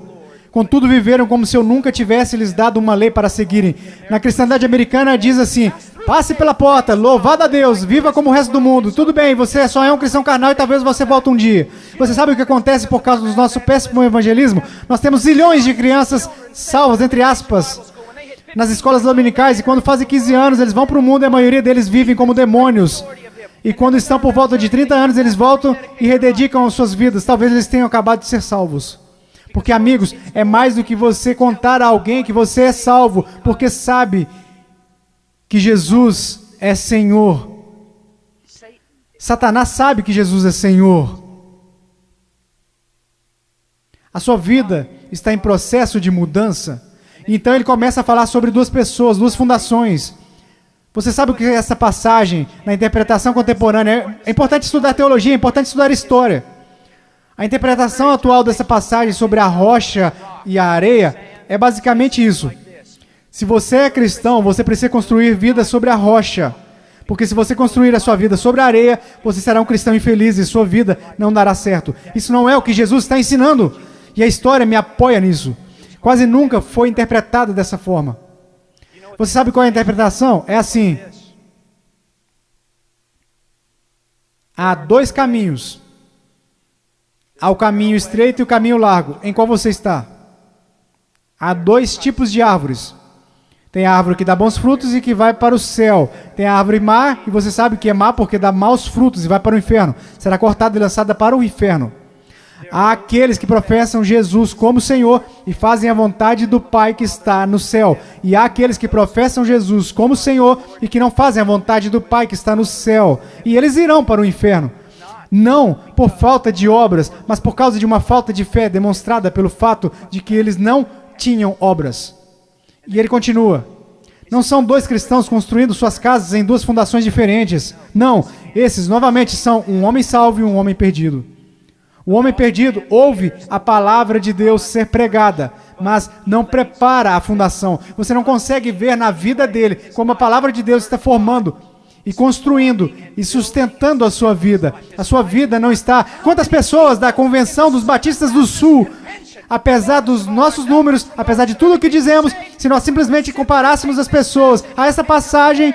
contudo viveram como se eu nunca tivesse lhes dado uma lei para seguirem. Na cristandade americana diz assim, passe pela porta, louvado a Deus, viva como o resto do mundo. Tudo bem, você só é um cristão carnal e talvez você volte um dia. Você sabe o que acontece por causa do nosso péssimo evangelismo? Nós temos zilhões de crianças salvas, entre aspas, nas escolas dominicais, e quando fazem 15 anos eles vão para o mundo e a maioria deles vivem como demônios. E quando estão por volta de 30 anos eles voltam e rededicam as suas vidas. Talvez eles tenham acabado de ser salvos. Porque, amigos, é mais do que você contar a alguém que você é salvo, porque sabe que Jesus é Senhor. Satanás sabe que Jesus é Senhor. A sua vida está em processo de mudança. Então ele começa a falar sobre duas pessoas, duas fundações. Você sabe o que é essa passagem na interpretação contemporânea? É importante estudar teologia, é importante estudar história. A interpretação atual dessa passagem sobre a rocha e a areia é basicamente isso. Se você é cristão, você precisa construir vida sobre a rocha. Porque se você construir a sua vida sobre a areia, você será um cristão infeliz e sua vida não dará certo. Isso não é o que Jesus está ensinando. E a história me apoia nisso. Quase nunca foi interpretada dessa forma. Você sabe qual é a interpretação? É assim. Há dois caminhos. Há o caminho estreito e o caminho largo. Em qual você está? Há dois tipos de árvores. Tem a árvore que dá bons frutos e que vai para o céu. Tem a árvore má, e você sabe que é má porque dá maus frutos e vai para o inferno. Será cortada e lançada para o inferno. Há aqueles que professam Jesus como Senhor e fazem a vontade do Pai que está no céu. E há aqueles que professam Jesus como Senhor e que não fazem a vontade do Pai que está no céu. E eles irão para o inferno. Não por falta de obras, mas por causa de uma falta de fé demonstrada pelo fato de que eles não tinham obras. E ele continua. Não são dois cristãos construindo suas casas em duas fundações diferentes. Não, esses novamente são um homem salvo e um homem perdido. O homem perdido ouve a palavra de Deus ser pregada, mas não prepara a fundação. Você não consegue ver na vida dele como a palavra de Deus está formando e construindo e sustentando a sua vida. A sua vida não está... Quantas pessoas da Convenção dos Batistas do Sul, apesar dos nossos números, apesar de tudo o que dizemos, se nós simplesmente comparássemos as pessoas a essa passagem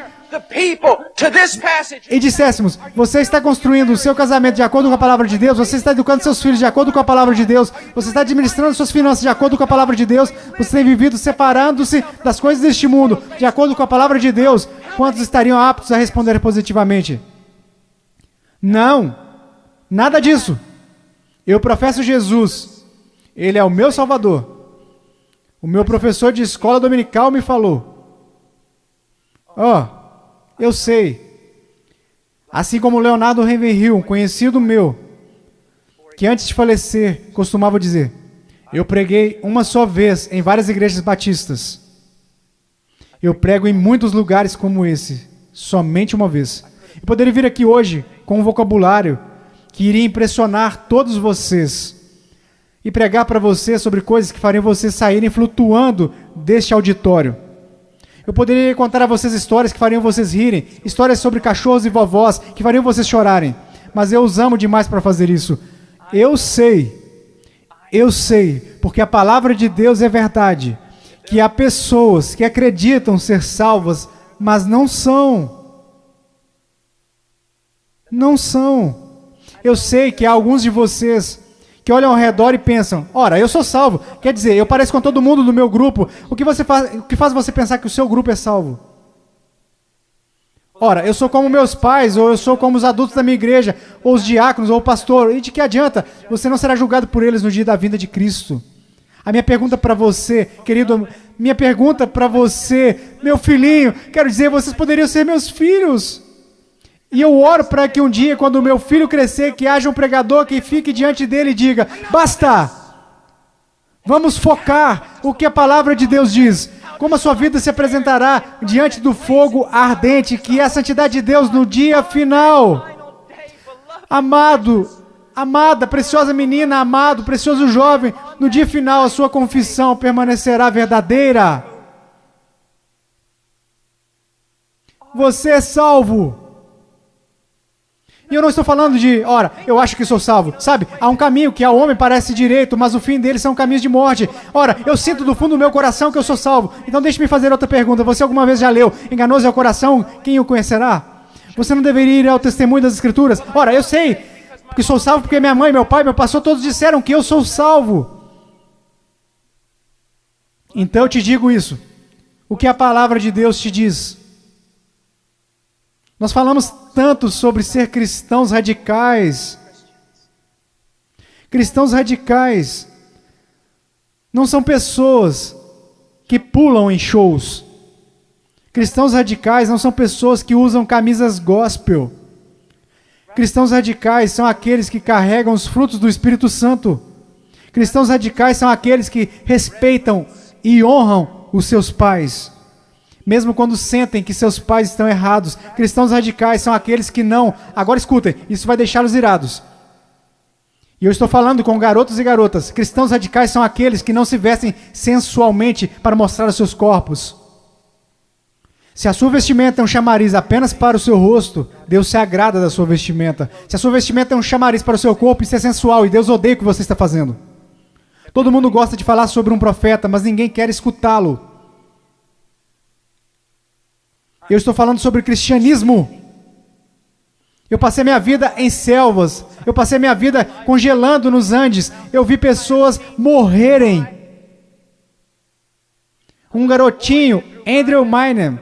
e disséssemos, você está construindo o seu casamento de acordo com a palavra de Deus, você está educando seus filhos de acordo com a palavra de Deus, você está administrando suas finanças de acordo com a palavra de Deus, você tem vivido separando-se das coisas deste mundo de acordo com a palavra de Deus, quantos estariam aptos a responder positivamente? Não, nada disso. Eu professo Jesus, Ele é o meu Salvador. O meu professor de escola dominical me falou. Eu sei. Assim como Leonardo Ravenhill, um conhecido meu, que antes de falecer costumava dizer: eu preguei uma só vez em várias igrejas batistas. Eu prego em muitos lugares como esse, somente uma vez. Eu poderia vir aqui hoje com um vocabulário que iria impressionar todos vocês e pregar para vocês sobre coisas que fariam vocês saírem flutuando deste auditório. Eu poderia contar a vocês histórias que fariam vocês rirem, histórias sobre cachorros e vovós que fariam vocês chorarem, mas eu os amo demais para fazer isso. Eu sei, porque a palavra de Deus é verdade, que há pessoas que acreditam ser salvas, mas não são. Não são. Eu sei que há alguns de vocês que olham ao redor e pensam: ora, eu sou salvo. Quer dizer, eu pareço com todo mundo do meu grupo. O que faz você pensar que o seu grupo é salvo? Ora, eu sou como meus pais, ou eu sou como os adultos da minha igreja, ou os diáconos, ou o pastor. E de que adianta? Você não será julgado por eles no dia da vinda de Cristo. A minha pergunta para você, querido, minha pergunta para você, meu filhinho, quero dizer, vocês poderiam ser meus filhos. E eu oro para que um dia, quando o meu filho crescer, que haja um pregador que fique diante dele e diga: basta! Vamos focar o que a palavra de Deus diz. Como a sua vida se apresentará diante do fogo ardente, que é a santidade de Deus no dia final. Amado, amada, preciosa menina, amado, precioso jovem, no dia final a sua confissão permanecerá verdadeira. Você é salvo. E eu não estou falando de, ora, eu acho que sou salvo. Sabe, há um caminho que ao homem parece direito, mas o fim dele são caminhos de morte. Ora, eu sinto do fundo do meu coração que eu sou salvo. Então deixe-me fazer outra pergunta. Você alguma vez já leu: enganoso é o coração, quem o conhecerá? Você não deveria ir ao testemunho das Escrituras? Ora, eu sei que sou salvo porque minha mãe, meu pai, meu pastor, todos disseram que eu sou salvo. Então eu te digo isso. O que a palavra de Deus te diz? Nós falamos tanto sobre ser cristãos radicais. Cristãos radicais não são pessoas que pulam em shows. Cristãos radicais não são pessoas que usam camisas gospel. Cristãos radicais são aqueles que carregam os frutos do Espírito Santo. Cristãos radicais são aqueles que respeitam e honram os seus pais, mesmo quando sentem que seus pais estão errados. Cristãos radicais são aqueles que não... Agora escutem, isso vai deixá-los irados. E eu estou falando com garotos e garotas. Cristãos radicais são aqueles que não se vestem sensualmente para mostrar os seus corpos. Se a sua vestimenta é um chamariz apenas para o seu rosto, Deus se agrada da sua vestimenta. Se a sua vestimenta é um chamariz para o seu corpo, isso é sensual e Deus odeia o que você está fazendo. Todo mundo gosta de falar sobre um profeta, mas ninguém quer escutá-lo. Eu estou falando sobre cristianismo. Eu passei minha vida em selvas. Eu passei minha vida congelando nos Andes. Eu vi pessoas morrerem. Um garotinho, Andrew Miner.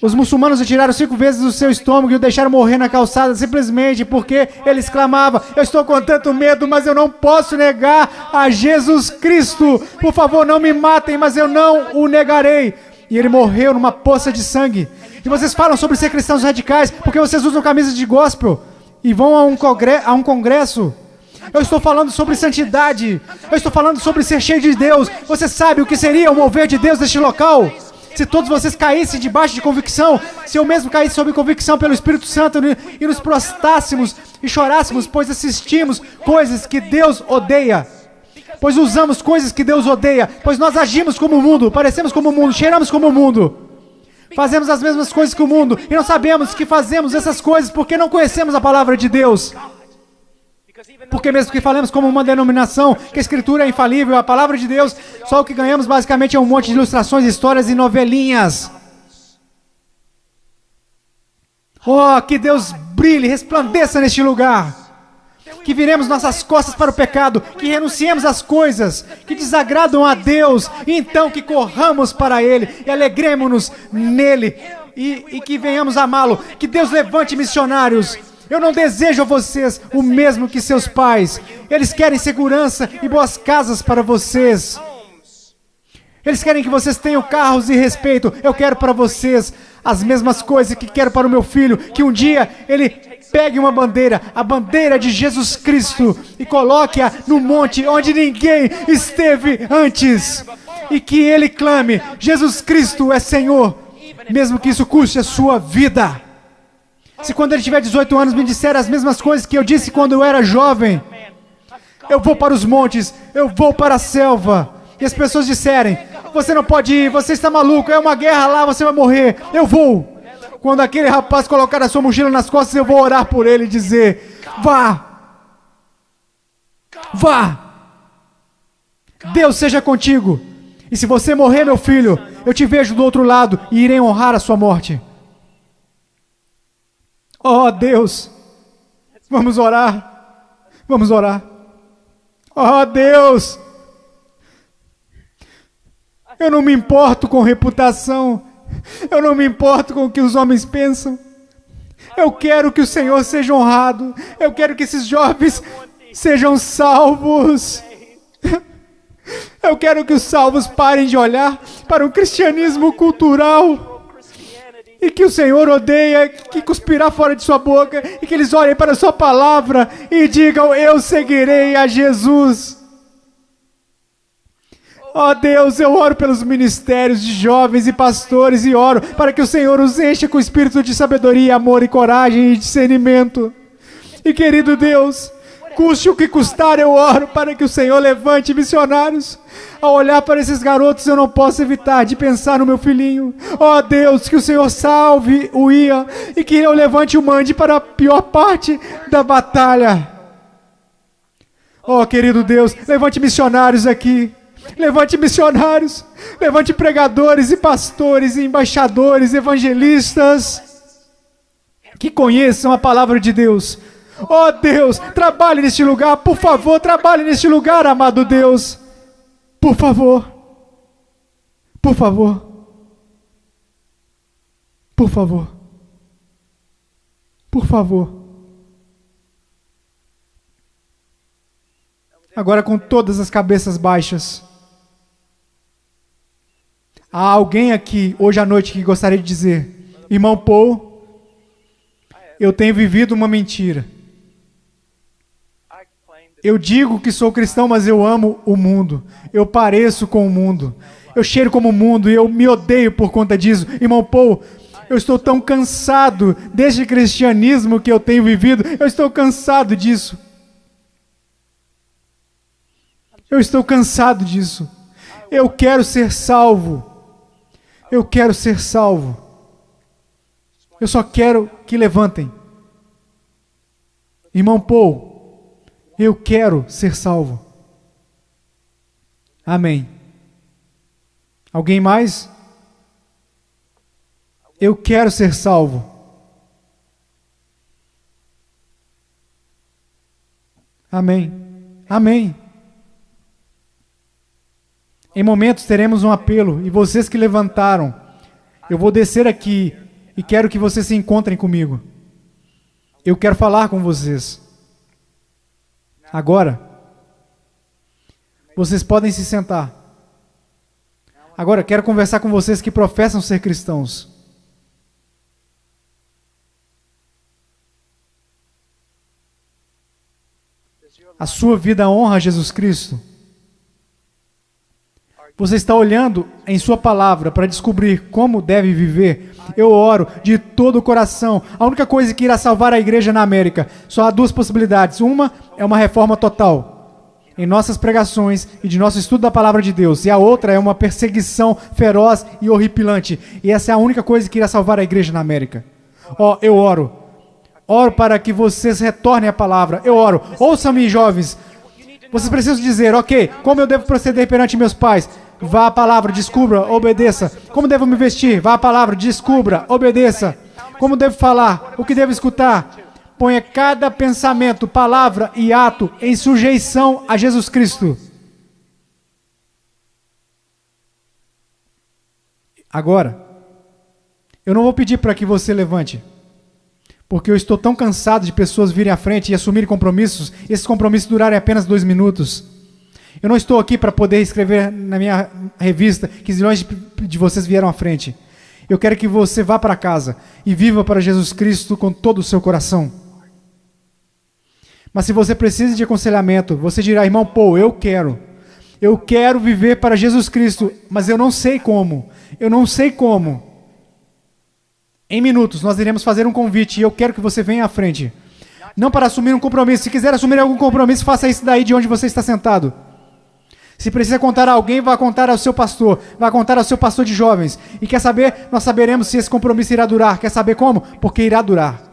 Os muçulmanos retiraram 5 vezes o seu estômago e o deixaram morrer na calçada simplesmente porque ele exclamava: eu estou com tanto medo, mas eu não posso negar a Jesus Cristo. Por favor, não me matem, mas eu não o negarei. E ele morreu numa poça de sangue. E vocês falam sobre ser cristãos radicais porque vocês usam camisas de gospel e vão a um congresso. Eu estou falando sobre santidade. Eu estou falando sobre ser cheio de Deus. Você sabe o que seria o mover de Deus neste local? Se todos vocês caíssem debaixo de convicção, se eu mesmo caísse sob convicção pelo Espírito Santo e nos prostássemos e chorássemos, pois assistimos coisas que Deus odeia. Pois usamos coisas que Deus odeia. Pois nós agimos como o mundo, parecemos como o mundo, cheiramos como o mundo. Fazemos as mesmas coisas que o mundo e não sabemos que fazemos essas coisas porque não conhecemos a palavra de Deus. Porque mesmo que falemos como uma denominação, que a Escritura é infalível, a palavra de Deus, só o que ganhamos basicamente é um monte de ilustrações, histórias e novelinhas. Oh, que Deus brilhe, resplandeça neste lugar. Que viremos nossas costas para o pecado, que renunciemos às coisas que desagradam a Deus, e então que corramos para Ele e alegremos-nos nele, e que venhamos amá-lo. Que Deus levante missionários. Eu não desejo a vocês o mesmo que seus pais. Eles querem segurança e boas casas para vocês. Eles querem que vocês tenham carros e respeito. Eu quero para vocês as mesmas coisas que quero para o meu filho. Que um dia ele pegue uma bandeira, a bandeira de Jesus Cristo, e coloque-a no monte onde ninguém esteve antes. E que ele clame, Jesus Cristo é Senhor, mesmo que isso custe a sua vida. Se quando ele tiver 18 anos me disser as mesmas coisas que eu disse quando eu era jovem, eu vou para os montes, eu vou para a selva, e as pessoas disserem, você não pode ir, você está maluco, é uma guerra lá, você vai morrer, eu vou. Quando aquele rapaz colocar a sua mochila nas costas, eu vou orar por ele e dizer, vá, vá, Deus seja contigo, e se você morrer, meu filho, eu te vejo do outro lado e irei honrar a sua morte. Oh Deus, vamos orar, vamos orar. Oh Deus, eu não me importo com reputação, eu não me importo com o que os homens pensam. Eu quero que o Senhor seja honrado, eu quero que esses jovens sejam salvos. Eu quero que os salvos parem de olhar para um cristianismo cultural e que o Senhor odeia, que cuspirá fora de sua boca, e que eles olhem para a sua palavra e digam, eu seguirei a Jesus. Ó Deus, eu oro pelos ministérios de jovens e pastores e oro para que o Senhor os encha com espírito de sabedoria, amor e coragem e discernimento. E querido Deus, custe o que custar, eu oro para que o Senhor levante missionários. Ao olhar para esses garotos, eu não posso evitar de pensar no meu filhinho. Ó Deus, que o Senhor salve o Ian e que eu levante o mande para a pior parte da batalha. Ó querido Deus, levante missionários aqui. Levante missionários, levante pregadores e pastores, e embaixadores, evangelistas, que conheçam a palavra de Deus. Oh Deus, trabalhe neste lugar, por favor, trabalhe neste lugar, amado Deus. Por favor, por favor, por favor, por favor. Agora com todas as cabeças baixas. Há alguém aqui, hoje à noite, que gostaria de dizer, irmão Paul, eu tenho vivido uma mentira. Eu digo que sou cristão, mas eu amo o mundo. Eu pareço com o mundo. Eu cheiro como o mundo e eu me odeio por conta disso. Irmão Paul, eu estou tão cansado deste cristianismo que eu tenho vivido. Eu estou cansado disso. Eu estou cansado disso. Eu quero ser salvo. Eu quero ser salvo. Eu só quero que levantem. Irmão Paul, eu quero ser salvo. Amém. Alguém mais? Eu quero ser salvo. Amém. Amém. Em momentos teremos um apelo, e vocês que levantaram, eu vou descer aqui e quero que vocês se encontrem comigo. Eu quero falar com vocês. Agora, vocês podem se sentar. Agora, quero conversar com vocês que professam ser cristãos. A sua vida honra a Jesus Cristo? Você está olhando em sua palavra para descobrir como deve viver? Eu oro de todo o coração. A única coisa que irá salvar a igreja na América, só há duas possibilidades. Uma é uma reforma total em nossas pregações e de nosso estudo da palavra de Deus. E a outra é uma perseguição feroz e horripilante. E essa é a única coisa que irá salvar a igreja na América. Eu oro. Oro para que vocês retornem à palavra. Eu oro. Ouçam-me, jovens. Vocês precisam dizer, ok, como eu devo proceder perante meus pais? Vá à palavra, descubra, obedeça. Como devo me vestir? Vá à palavra, descubra, obedeça. Como devo falar? O que devo escutar? Ponha cada pensamento, palavra e ato em sujeição a Jesus Cristo. Agora, Eu não vou pedir para que você levante, porque eu estou tão cansado de pessoas virem à frente e assumirem compromissos, e esses compromissos durarem apenas 2 minutos. Eu não estou aqui para poder escrever na minha revista que zilhões de vocês vieram à frente. Eu quero que você vá para casa e viva para Jesus Cristo com todo o seu coração. Mas se você precisa de aconselhamento, você dirá: irmão Paul, eu quero viver para Jesus Cristo, mas eu não sei como. Em minutos, nós iremos fazer um convite e eu quero que você venha à frente. Não para assumir um compromisso. Se quiser assumir algum compromisso, faça isso daí de onde você está sentado. Se precisa contar a alguém, vá contar ao seu pastor. Vá contar ao seu pastor de jovens. E quer saber? Nós saberemos se esse compromisso irá durar. Quer saber como? Porque irá durar.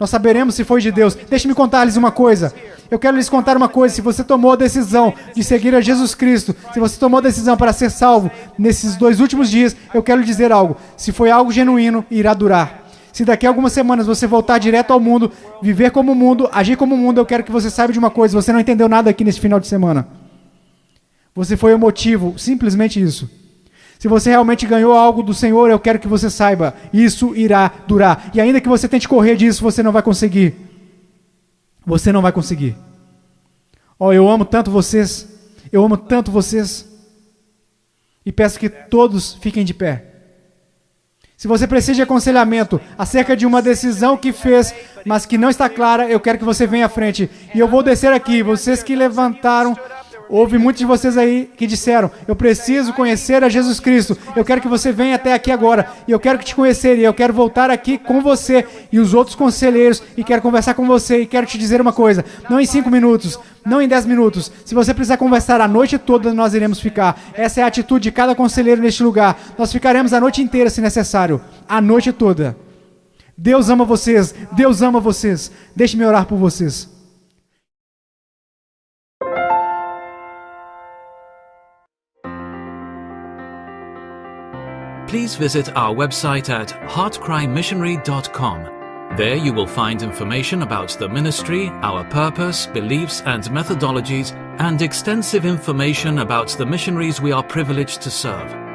Nós saberemos se foi de Deus. Deixe-me contar-lhes uma coisa. Eu quero lhes contar uma coisa. Se você tomou a decisão de seguir a Jesus Cristo, se você tomou a decisão para ser salvo nesses 2 últimos dias, eu quero lhe dizer algo. Se foi algo genuíno, irá durar. Se daqui a algumas semanas você voltar direto ao mundo, viver como o mundo, agir como o mundo, eu quero que você saiba de uma coisa. Você não entendeu nada aqui nesse final de semana. Você foi emotivo, simplesmente isso. Se você realmente ganhou algo do Senhor, eu quero que você saiba, isso irá durar. E ainda que você tente correr disso, você não vai conseguir. Você não vai conseguir. Eu amo tanto vocês. Eu amo tanto vocês. E peço que todos fiquem de pé. Se você precisa de aconselhamento acerca de uma decisão que fez, mas que não está clara, eu quero que você venha à frente. E eu vou descer aqui. Vocês que levantaram... Houve muitos de vocês aí que disseram: eu preciso conhecer a Jesus Cristo. Eu quero que você venha até aqui agora. E eu quero te conhecer. E eu quero voltar aqui com você e os outros conselheiros. E quero conversar com você. E quero te dizer uma coisa. Não em 5 minutos. Não em 10 minutos. Se você precisar conversar a noite toda, nós iremos ficar. Essa é a atitude de cada conselheiro neste lugar. Nós ficaremos a noite inteira, se necessário. A noite toda. Deus ama vocês. Deus ama vocês. Deixe-me orar por vocês. Please visit our website at heartcrymissionary.com. There you will find information about the ministry, our purpose, beliefs and methodologies, and extensive information about the missionaries we are privileged to serve.